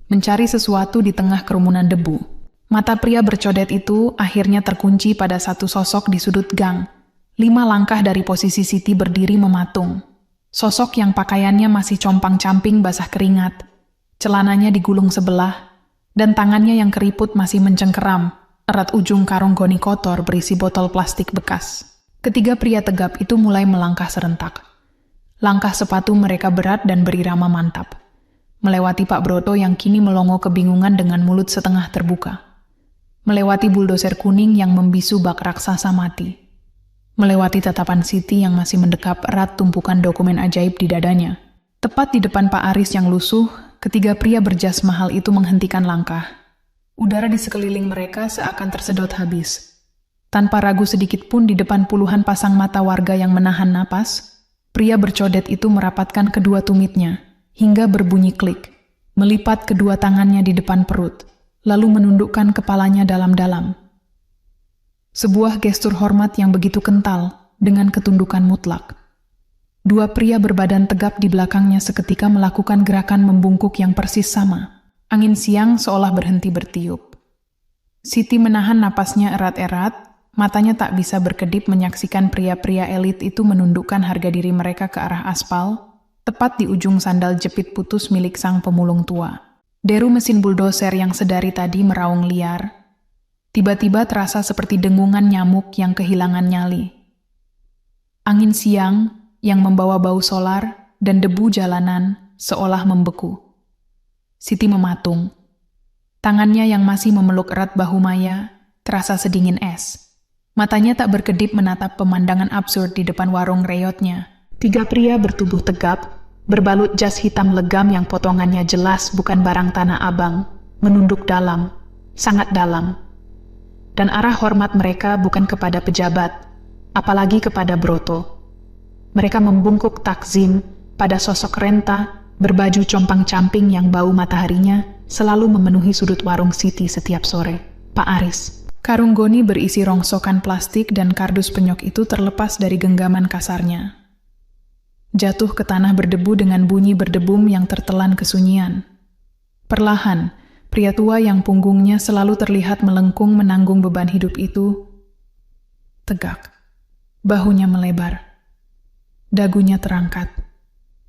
mencari sesuatu di tengah kerumunan debu. Mata pria bercodet itu akhirnya terkunci pada satu sosok di sudut gang, 5 langkah dari posisi Siti berdiri mematung. Sosok yang pakaiannya masih compang-camping basah keringat, celananya digulung sebelah, dan tangannya yang keriput masih mencengkeram erat ujung karung goni kotor berisi botol plastik bekas. Ketiga pria tegap itu mulai melangkah serentak. Langkah sepatu mereka berat dan berirama mantap. Melewati Pak Broto yang kini melongo kebingungan dengan mulut setengah terbuka. Melewati buldoser kuning yang membisu bak raksasa mati. Melewati tatapan Siti yang masih mendekap erat tumpukan dokumen ajaib di dadanya. Tepat di depan Pak Aris yang lusuh, ketiga pria berjas mahal itu menghentikan langkah. Udara di sekeliling mereka seakan tersedot habis. Tanpa ragu sedikit pun di depan puluhan pasang mata warga yang menahan napas, pria bercodet itu merapatkan kedua tumitnya, hingga berbunyi klik, melipat kedua tangannya di depan perut, lalu menundukkan kepalanya dalam-dalam. Sebuah gestur hormat yang begitu kental, dengan ketundukan mutlak. 2 pria berbadan tegap di belakangnya seketika melakukan gerakan membungkuk yang persis sama. Angin siang seolah berhenti bertiup. Siti menahan napasnya erat-erat, matanya tak bisa berkedip menyaksikan pria-pria elit itu menundukkan harga diri mereka ke arah aspal, tepat di ujung sandal jepit putus milik sang pemulung tua. Deru mesin buldoser yang sedari tadi meraung liar, tiba-tiba terasa seperti dengungan nyamuk yang kehilangan nyali. Angin siang yang membawa bau solar dan debu jalanan seolah membeku. Siti mematung. Tangannya yang masih memeluk erat bahu Maya terasa sedingin es. Matanya tak berkedip menatap pemandangan absurd di depan warung reyotnya. 3 pria bertubuh tegap, berbalut jas hitam legam yang potongannya jelas bukan barang tanah abang, menunduk dalam, sangat dalam. Dan arah hormat mereka bukan kepada pejabat, apalagi kepada Broto. Mereka membungkuk takzim pada sosok renta berbaju compang-camping yang bau mataharinya selalu memenuhi sudut warung Siti setiap sore. Pak Aris. Karung goni berisi rongsokan plastik dan kardus penyok itu terlepas dari genggaman kasarnya. Jatuh ke tanah berdebu dengan bunyi berdebum yang tertelan kesunyian. Perlahan, pria tua yang punggungnya selalu terlihat melengkung menanggung beban hidup itu tegak. Bahunya melebar. Dagunya terangkat.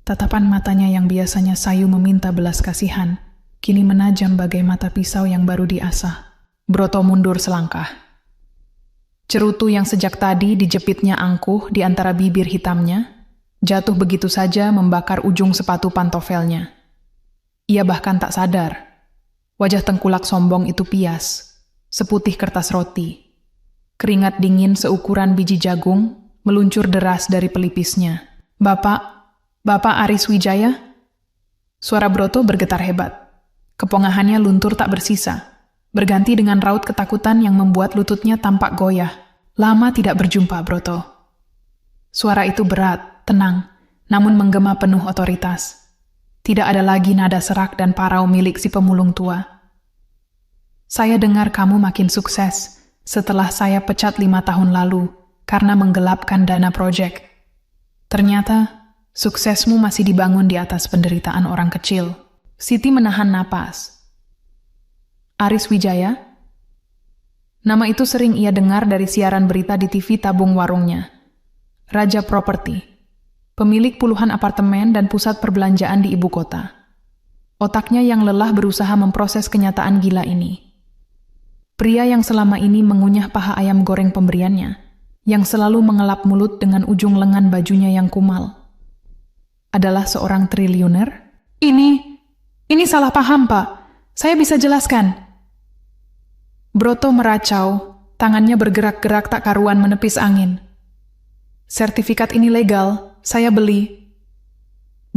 Tatapan matanya yang biasanya sayu meminta belas kasihan, kini menajam bagai mata pisau yang baru diasah. Broto mundur selangkah. Cerutu yang sejak tadi dijepitnya angkuh di antara bibir hitamnya, jatuh begitu saja membakar ujung sepatu pantofelnya. Ia bahkan tak sadar. Wajah tengkulak sombong itu pias, seputih kertas roti. Keringat dingin seukuran biji jagung meluncur deras dari pelipisnya. Bapak Aris Wijaya?" Suara Broto bergetar hebat. Kepongahannya luntur tak bersisa, berganti dengan raut ketakutan yang membuat lututnya tampak goyah. Lama tidak berjumpa, Broto. Suara itu berat, tenang, namun menggema penuh otoritas. Tidak ada lagi nada serak dan parau milik si pemulung tua. Saya dengar kamu makin sukses setelah saya pecat 5 tahun lalu karena menggelapkan dana proyek. Ternyata, suksesmu masih dibangun di atas penderitaan orang kecil. Siti menahan napas. Aris Wijaya? Nama itu sering ia dengar dari siaran berita di TV tabung warungnya. Raja properti. Pemilik puluhan apartemen dan pusat perbelanjaan di ibu kota. Otaknya yang lelah berusaha memproses kenyataan gila ini. Pria yang selama ini mengunyah paha ayam goreng pemberiannya, yang selalu mengelap mulut dengan ujung lengan bajunya yang kumal, adalah seorang triliuner? Ini salah paham, Pak. Saya bisa jelaskan. Broto meracau, tangannya bergerak-gerak tak karuan menepis angin. Sertifikat ini legal, saya beli.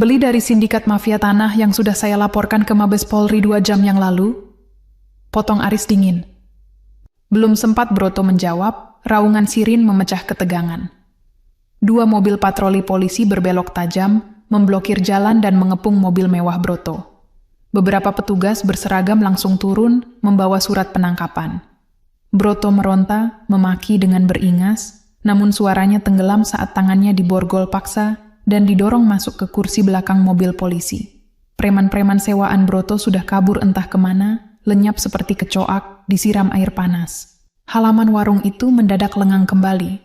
Beli dari sindikat mafia tanah yang sudah saya laporkan ke Mabes Polri 2 jam yang lalu. Potong Aris dingin. Belum sempat Broto menjawab, raungan sirin memecah ketegangan. 2 mobil patroli polisi berbelok tajam, memblokir jalan dan mengepung mobil mewah Broto. Beberapa petugas berseragam langsung turun, membawa surat penangkapan. Broto meronta, memaki dengan beringas, namun suaranya tenggelam saat tangannya diborgol paksa dan didorong masuk ke kursi belakang mobil polisi. Preman-preman sewaan Broto sudah kabur entah kemana, lenyap seperti kecoak, disiram air panas. Halaman warung itu mendadak lengang kembali.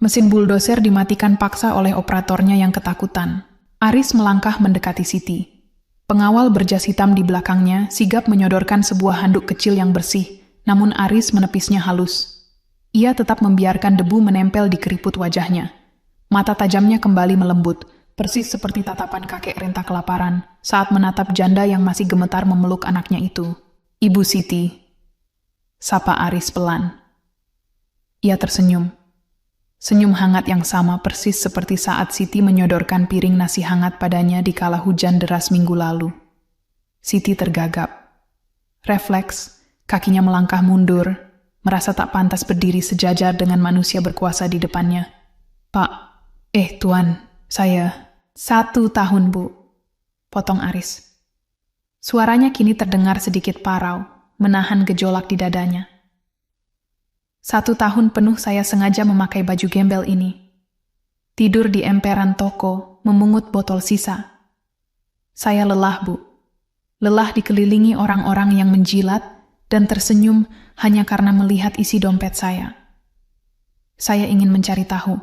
Mesin buldoser dimatikan paksa oleh operatornya yang ketakutan. Aris melangkah mendekati Siti. Pengawal berjas hitam di belakangnya sigap menyodorkan sebuah handuk kecil yang bersih, namun Aris menepisnya halus. Ia tetap membiarkan debu menempel di keriput wajahnya. Mata tajamnya kembali melembut, persis seperti tatapan kakek renta kelaparan saat menatap janda yang masih gemetar memeluk anaknya itu. Ibu Siti, sapa Aris pelan. Ia tersenyum. Senyum hangat yang sama persis seperti saat Siti menyodorkan piring nasi hangat padanya di kala hujan deras minggu lalu. Siti tergagap. Refleks, kakinya melangkah mundur, merasa tak pantas berdiri sejajar dengan manusia berkuasa di depannya. Tuan, saya 1 tahun, Bu. Potong Aris. Suaranya kini terdengar sedikit parau, menahan gejolak di dadanya. 1 tahun penuh saya sengaja memakai baju gembel ini. Tidur di emperan toko, memungut botol sisa. Saya lelah, Bu. Lelah dikelilingi orang-orang yang menjilat dan tersenyum hanya karena melihat isi dompet saya. Saya ingin mencari tahu,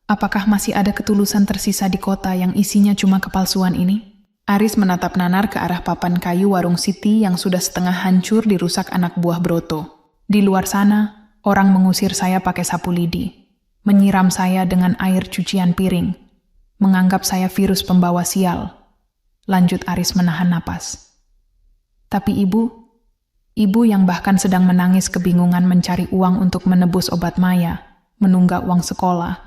apakah masih ada ketulusan tersisa di kota yang isinya cuma kepalsuan ini? Aris menatap nanar ke arah papan kayu warung Siti yang sudah setengah hancur dirusak anak buah Broto. Di luar sana, orang mengusir saya pakai sapu lidi, menyiram saya dengan air cucian piring, menganggap saya virus pembawa sial. Lanjut Aris menahan napas. Tapi ibu yang bahkan sedang menangis kebingungan mencari uang untuk menebus obat Maya, menunggak uang sekolah.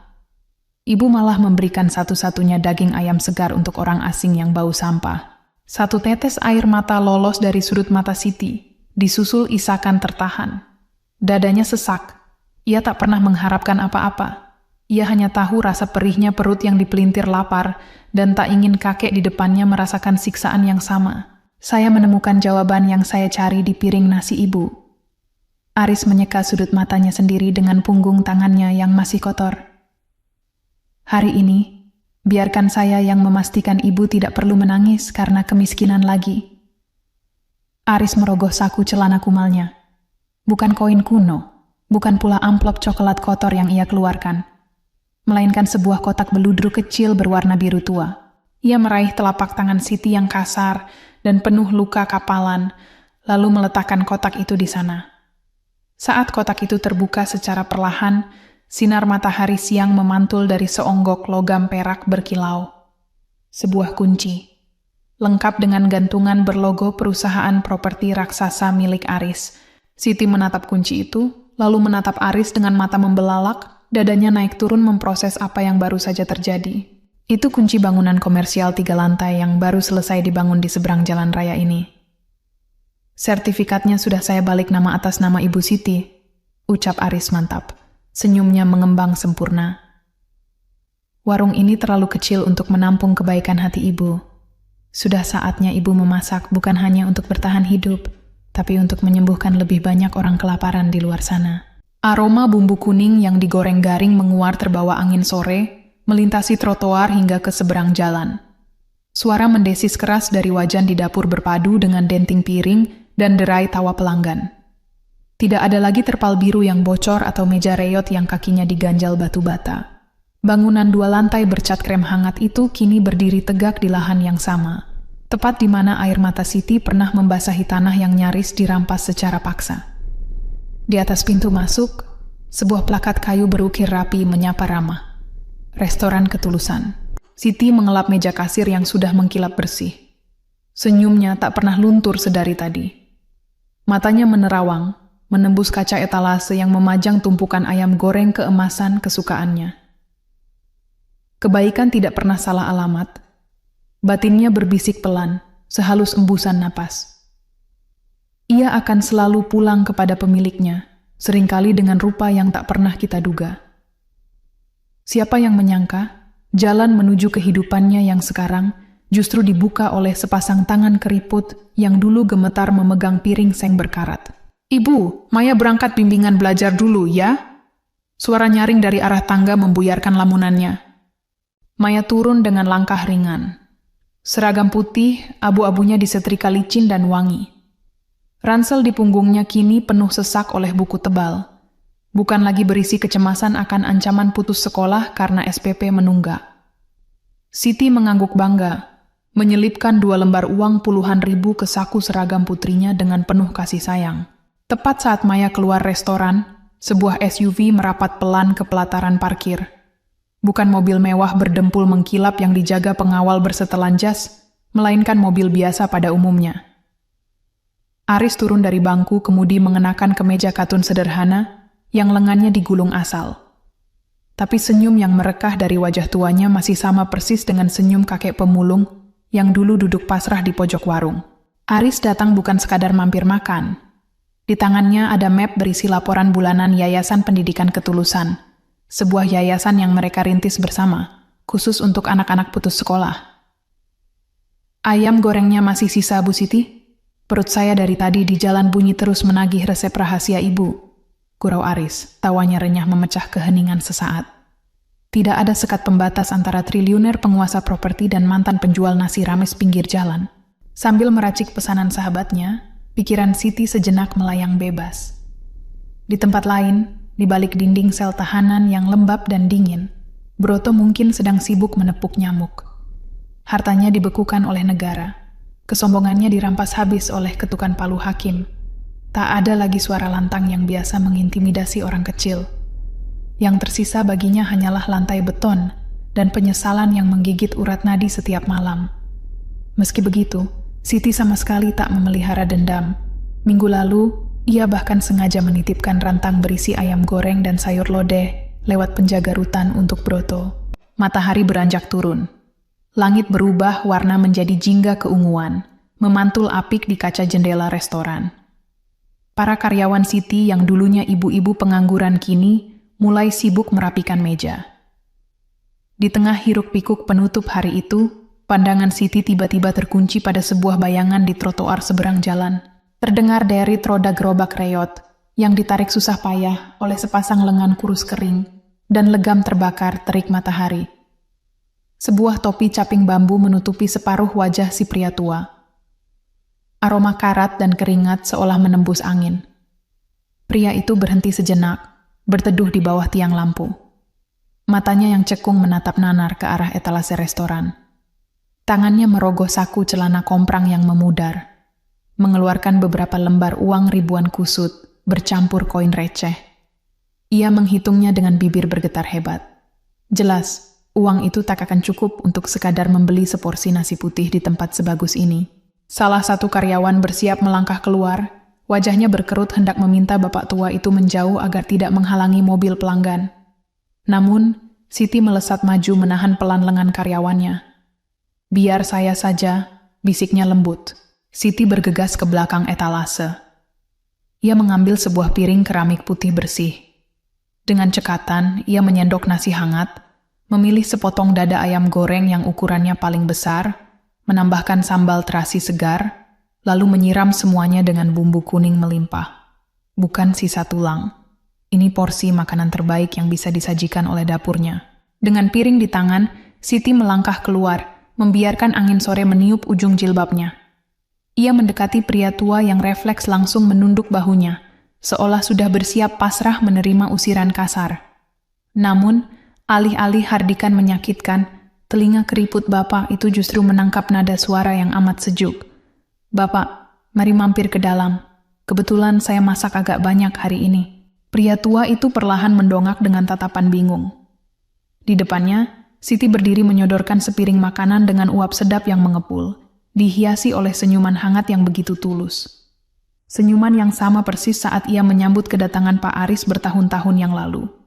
Ibu malah memberikan satu-satunya daging ayam segar untuk orang asing yang bau sampah. 1 tetes air mata lolos dari sudut mata Siti, disusul isakan tertahan. Dadanya sesak. Ia tak pernah mengharapkan apa-apa. Ia hanya tahu rasa perihnya perut yang dipelintir lapar dan tak ingin kakek di depannya merasakan siksaan yang sama. Saya menemukan jawaban yang saya cari di piring nasi ibu. Aris menyeka sudut matanya sendiri dengan punggung tangannya yang masih kotor. Hari ini, biarkan saya yang memastikan ibu tidak perlu menangis karena kemiskinan lagi. Aris merogoh saku celana kumalnya. Bukan koin kuno, bukan pula amplop coklat kotor yang ia keluarkan, melainkan sebuah kotak beludru kecil berwarna biru tua. Ia meraih telapak tangan Siti yang kasar dan penuh luka kapalan, lalu meletakkan kotak itu di sana. Saat kotak itu terbuka secara perlahan, sinar matahari siang memantul dari seonggok logam perak berkilau. Sebuah kunci, lengkap dengan gantungan berlogo perusahaan properti raksasa milik Aris. Siti menatap kunci itu, lalu menatap Aris dengan mata membelalak, dadanya naik turun memproses apa yang baru saja terjadi. Itu kunci bangunan komersial 3 lantai yang baru selesai dibangun di seberang jalan raya ini. Sertifikatnya sudah saya balik nama atas nama Ibu Siti, ucap Aris mantap. Senyumnya mengembang sempurna. Warung ini terlalu kecil untuk menampung kebaikan hati ibu. Sudah saatnya ibu memasak bukan hanya untuk bertahan hidup, tapi untuk menyembuhkan lebih banyak orang kelaparan di luar sana. Aroma bumbu kuning yang digoreng garing menguar terbawa angin sore, melintasi trotoar hingga ke seberang jalan. Suara mendesis keras dari wajan di dapur berpadu dengan denting piring dan derai tawa pelanggan. Tidak ada lagi terpal biru yang bocor atau meja reot yang kakinya diganjal batu bata. Bangunan 2 lantai bercat krem hangat itu kini berdiri tegak di lahan yang sama, tepat di mana air mata Siti pernah membasahi tanah yang nyaris dirampas secara paksa. Di atas pintu masuk, sebuah plakat kayu berukir rapi menyapa ramah. Restoran Ketulusan. Siti mengelap meja kasir yang sudah mengkilap bersih. Senyumnya tak pernah luntur sedari tadi. Matanya menerawang, menembus kaca etalase yang memajang tumpukan ayam goreng keemasan kesukaannya. Kebaikan tidak pernah salah alamat. Batinnya berbisik pelan, sehalus embusan napas. Ia akan selalu pulang kepada pemiliknya, seringkali dengan rupa yang tak pernah kita duga. Siapa yang menyangka, jalan menuju kehidupannya yang sekarang justru dibuka oleh sepasang tangan keriput yang dulu gemetar memegang piring seng berkarat. "Ibu, Maya berangkat bimbingan belajar dulu, ya?" Suara nyaring dari arah tangga membuyarkan lamunannya. Maya turun dengan langkah ringan. Seragam putih, abu-abunya disetrika licin dan wangi. Ransel di punggungnya kini penuh sesak oleh buku tebal. Bukan lagi berisi kecemasan akan ancaman putus sekolah karena SPP menunggak. Siti mengangguk bangga, menyelipkan 2 lembar uang puluhan ribu ke saku seragam putrinya dengan penuh kasih sayang. Tepat saat Maya keluar restoran, sebuah SUV merapat pelan ke pelataran parkir. Bukan mobil mewah berdempul mengkilap yang dijaga pengawal bersetelan jas, melainkan mobil biasa pada umumnya. Aris turun dari bangku kemudi mengenakan kemeja katun sederhana yang lengannya digulung asal. Tapi senyum yang merekah dari wajah tuanya masih sama persis dengan senyum kakek pemulung yang dulu duduk pasrah di pojok warung. Aris datang bukan sekadar mampir makan. Di tangannya ada map berisi laporan bulanan Yayasan Pendidikan Ketulusan, sebuah yayasan yang mereka rintis bersama, khusus untuk anak-anak putus sekolah. "Ayam gorengnya masih sisa, Bu Siti? Perut saya dari tadi di jalan bunyi terus menagih resep rahasia Ibu," gurau Aris, tawanya renyah memecah keheningan sesaat. Tidak ada sekat pembatas antara triliuner penguasa properti dan mantan penjual nasi rames pinggir jalan. Sambil meracik pesanan sahabatnya, pikiran Siti sejenak melayang bebas. Di tempat lain, di balik dinding sel tahanan yang lembab dan dingin, Broto mungkin sedang sibuk menepuk nyamuk. Hartanya dibekukan oleh negara. Kesombongannya dirampas habis oleh ketukan palu hakim. Tak ada lagi suara lantang yang biasa mengintimidasi orang kecil. Yang tersisa baginya hanyalah lantai beton dan penyesalan yang menggigit urat nadi setiap malam. Meski begitu, Siti sama sekali tak memelihara dendam. Minggu lalu, ia bahkan sengaja menitipkan rantang berisi ayam goreng dan sayur lodeh lewat penjaga rutan untuk Broto. Matahari beranjak turun. Langit berubah warna menjadi jingga keunguan, memantul apik di kaca jendela restoran. Para karyawan Siti yang dulunya ibu-ibu pengangguran kini mulai sibuk merapikan meja. Di tengah hiruk-pikuk penutup hari itu, pandangan Siti tiba-tiba terkunci pada sebuah bayangan di trotoar seberang jalan. Terdengar derit roda gerobak reot yang ditarik susah payah oleh sepasang lengan kurus kering dan legam terbakar terik matahari. Sebuah topi caping bambu menutupi separuh wajah si pria tua. Aroma karat dan keringat seolah menembus angin. Pria itu berhenti sejenak, berteduh di bawah tiang lampu. Matanya yang cekung menatap nanar ke arah etalase restoran. Tangannya merogoh saku celana komprang yang memudar, mengeluarkan beberapa lembar uang ribuan kusut, bercampur koin receh. Ia menghitungnya dengan bibir bergetar hebat. Jelas, uang itu tak akan cukup untuk sekadar membeli seporsi nasi putih di tempat sebagus ini. Salah satu karyawan bersiap melangkah keluar, wajahnya berkerut hendak meminta bapak tua itu menjauh agar tidak menghalangi mobil pelanggan. Namun, Siti melesat maju menahan pelan lengan karyawannya. "Biar saya saja," bisiknya lembut. Siti bergegas ke belakang etalase. Ia mengambil sebuah piring keramik putih bersih. Dengan cekatan, ia menyendok nasi hangat, memilih sepotong dada ayam goreng yang ukurannya paling besar, menambahkan sambal terasi segar, lalu menyiram semuanya dengan bumbu kuning melimpah. Bukan sisa tulang. Ini porsi makanan terbaik yang bisa disajikan oleh dapurnya. Dengan piring di tangan, Siti melangkah keluar, membiarkan angin sore meniup ujung jilbabnya. Ia mendekati pria tua yang refleks langsung menunduk bahunya, seolah sudah bersiap pasrah menerima usiran kasar. Namun, alih-alih hardikan menyakitkan, telinga keriput bapak itu justru menangkap nada suara yang amat sejuk. "Bapak, mari mampir ke dalam. Kebetulan saya masak agak banyak hari ini." Pria tua itu perlahan mendongak dengan tatapan bingung. Di depannya, Siti berdiri menyodorkan sepiring makanan dengan uap sedap yang mengepul, dihiasi oleh senyuman hangat yang begitu tulus. Senyuman yang sama persis saat ia menyambut kedatangan Pak Aris bertahun-tahun yang lalu.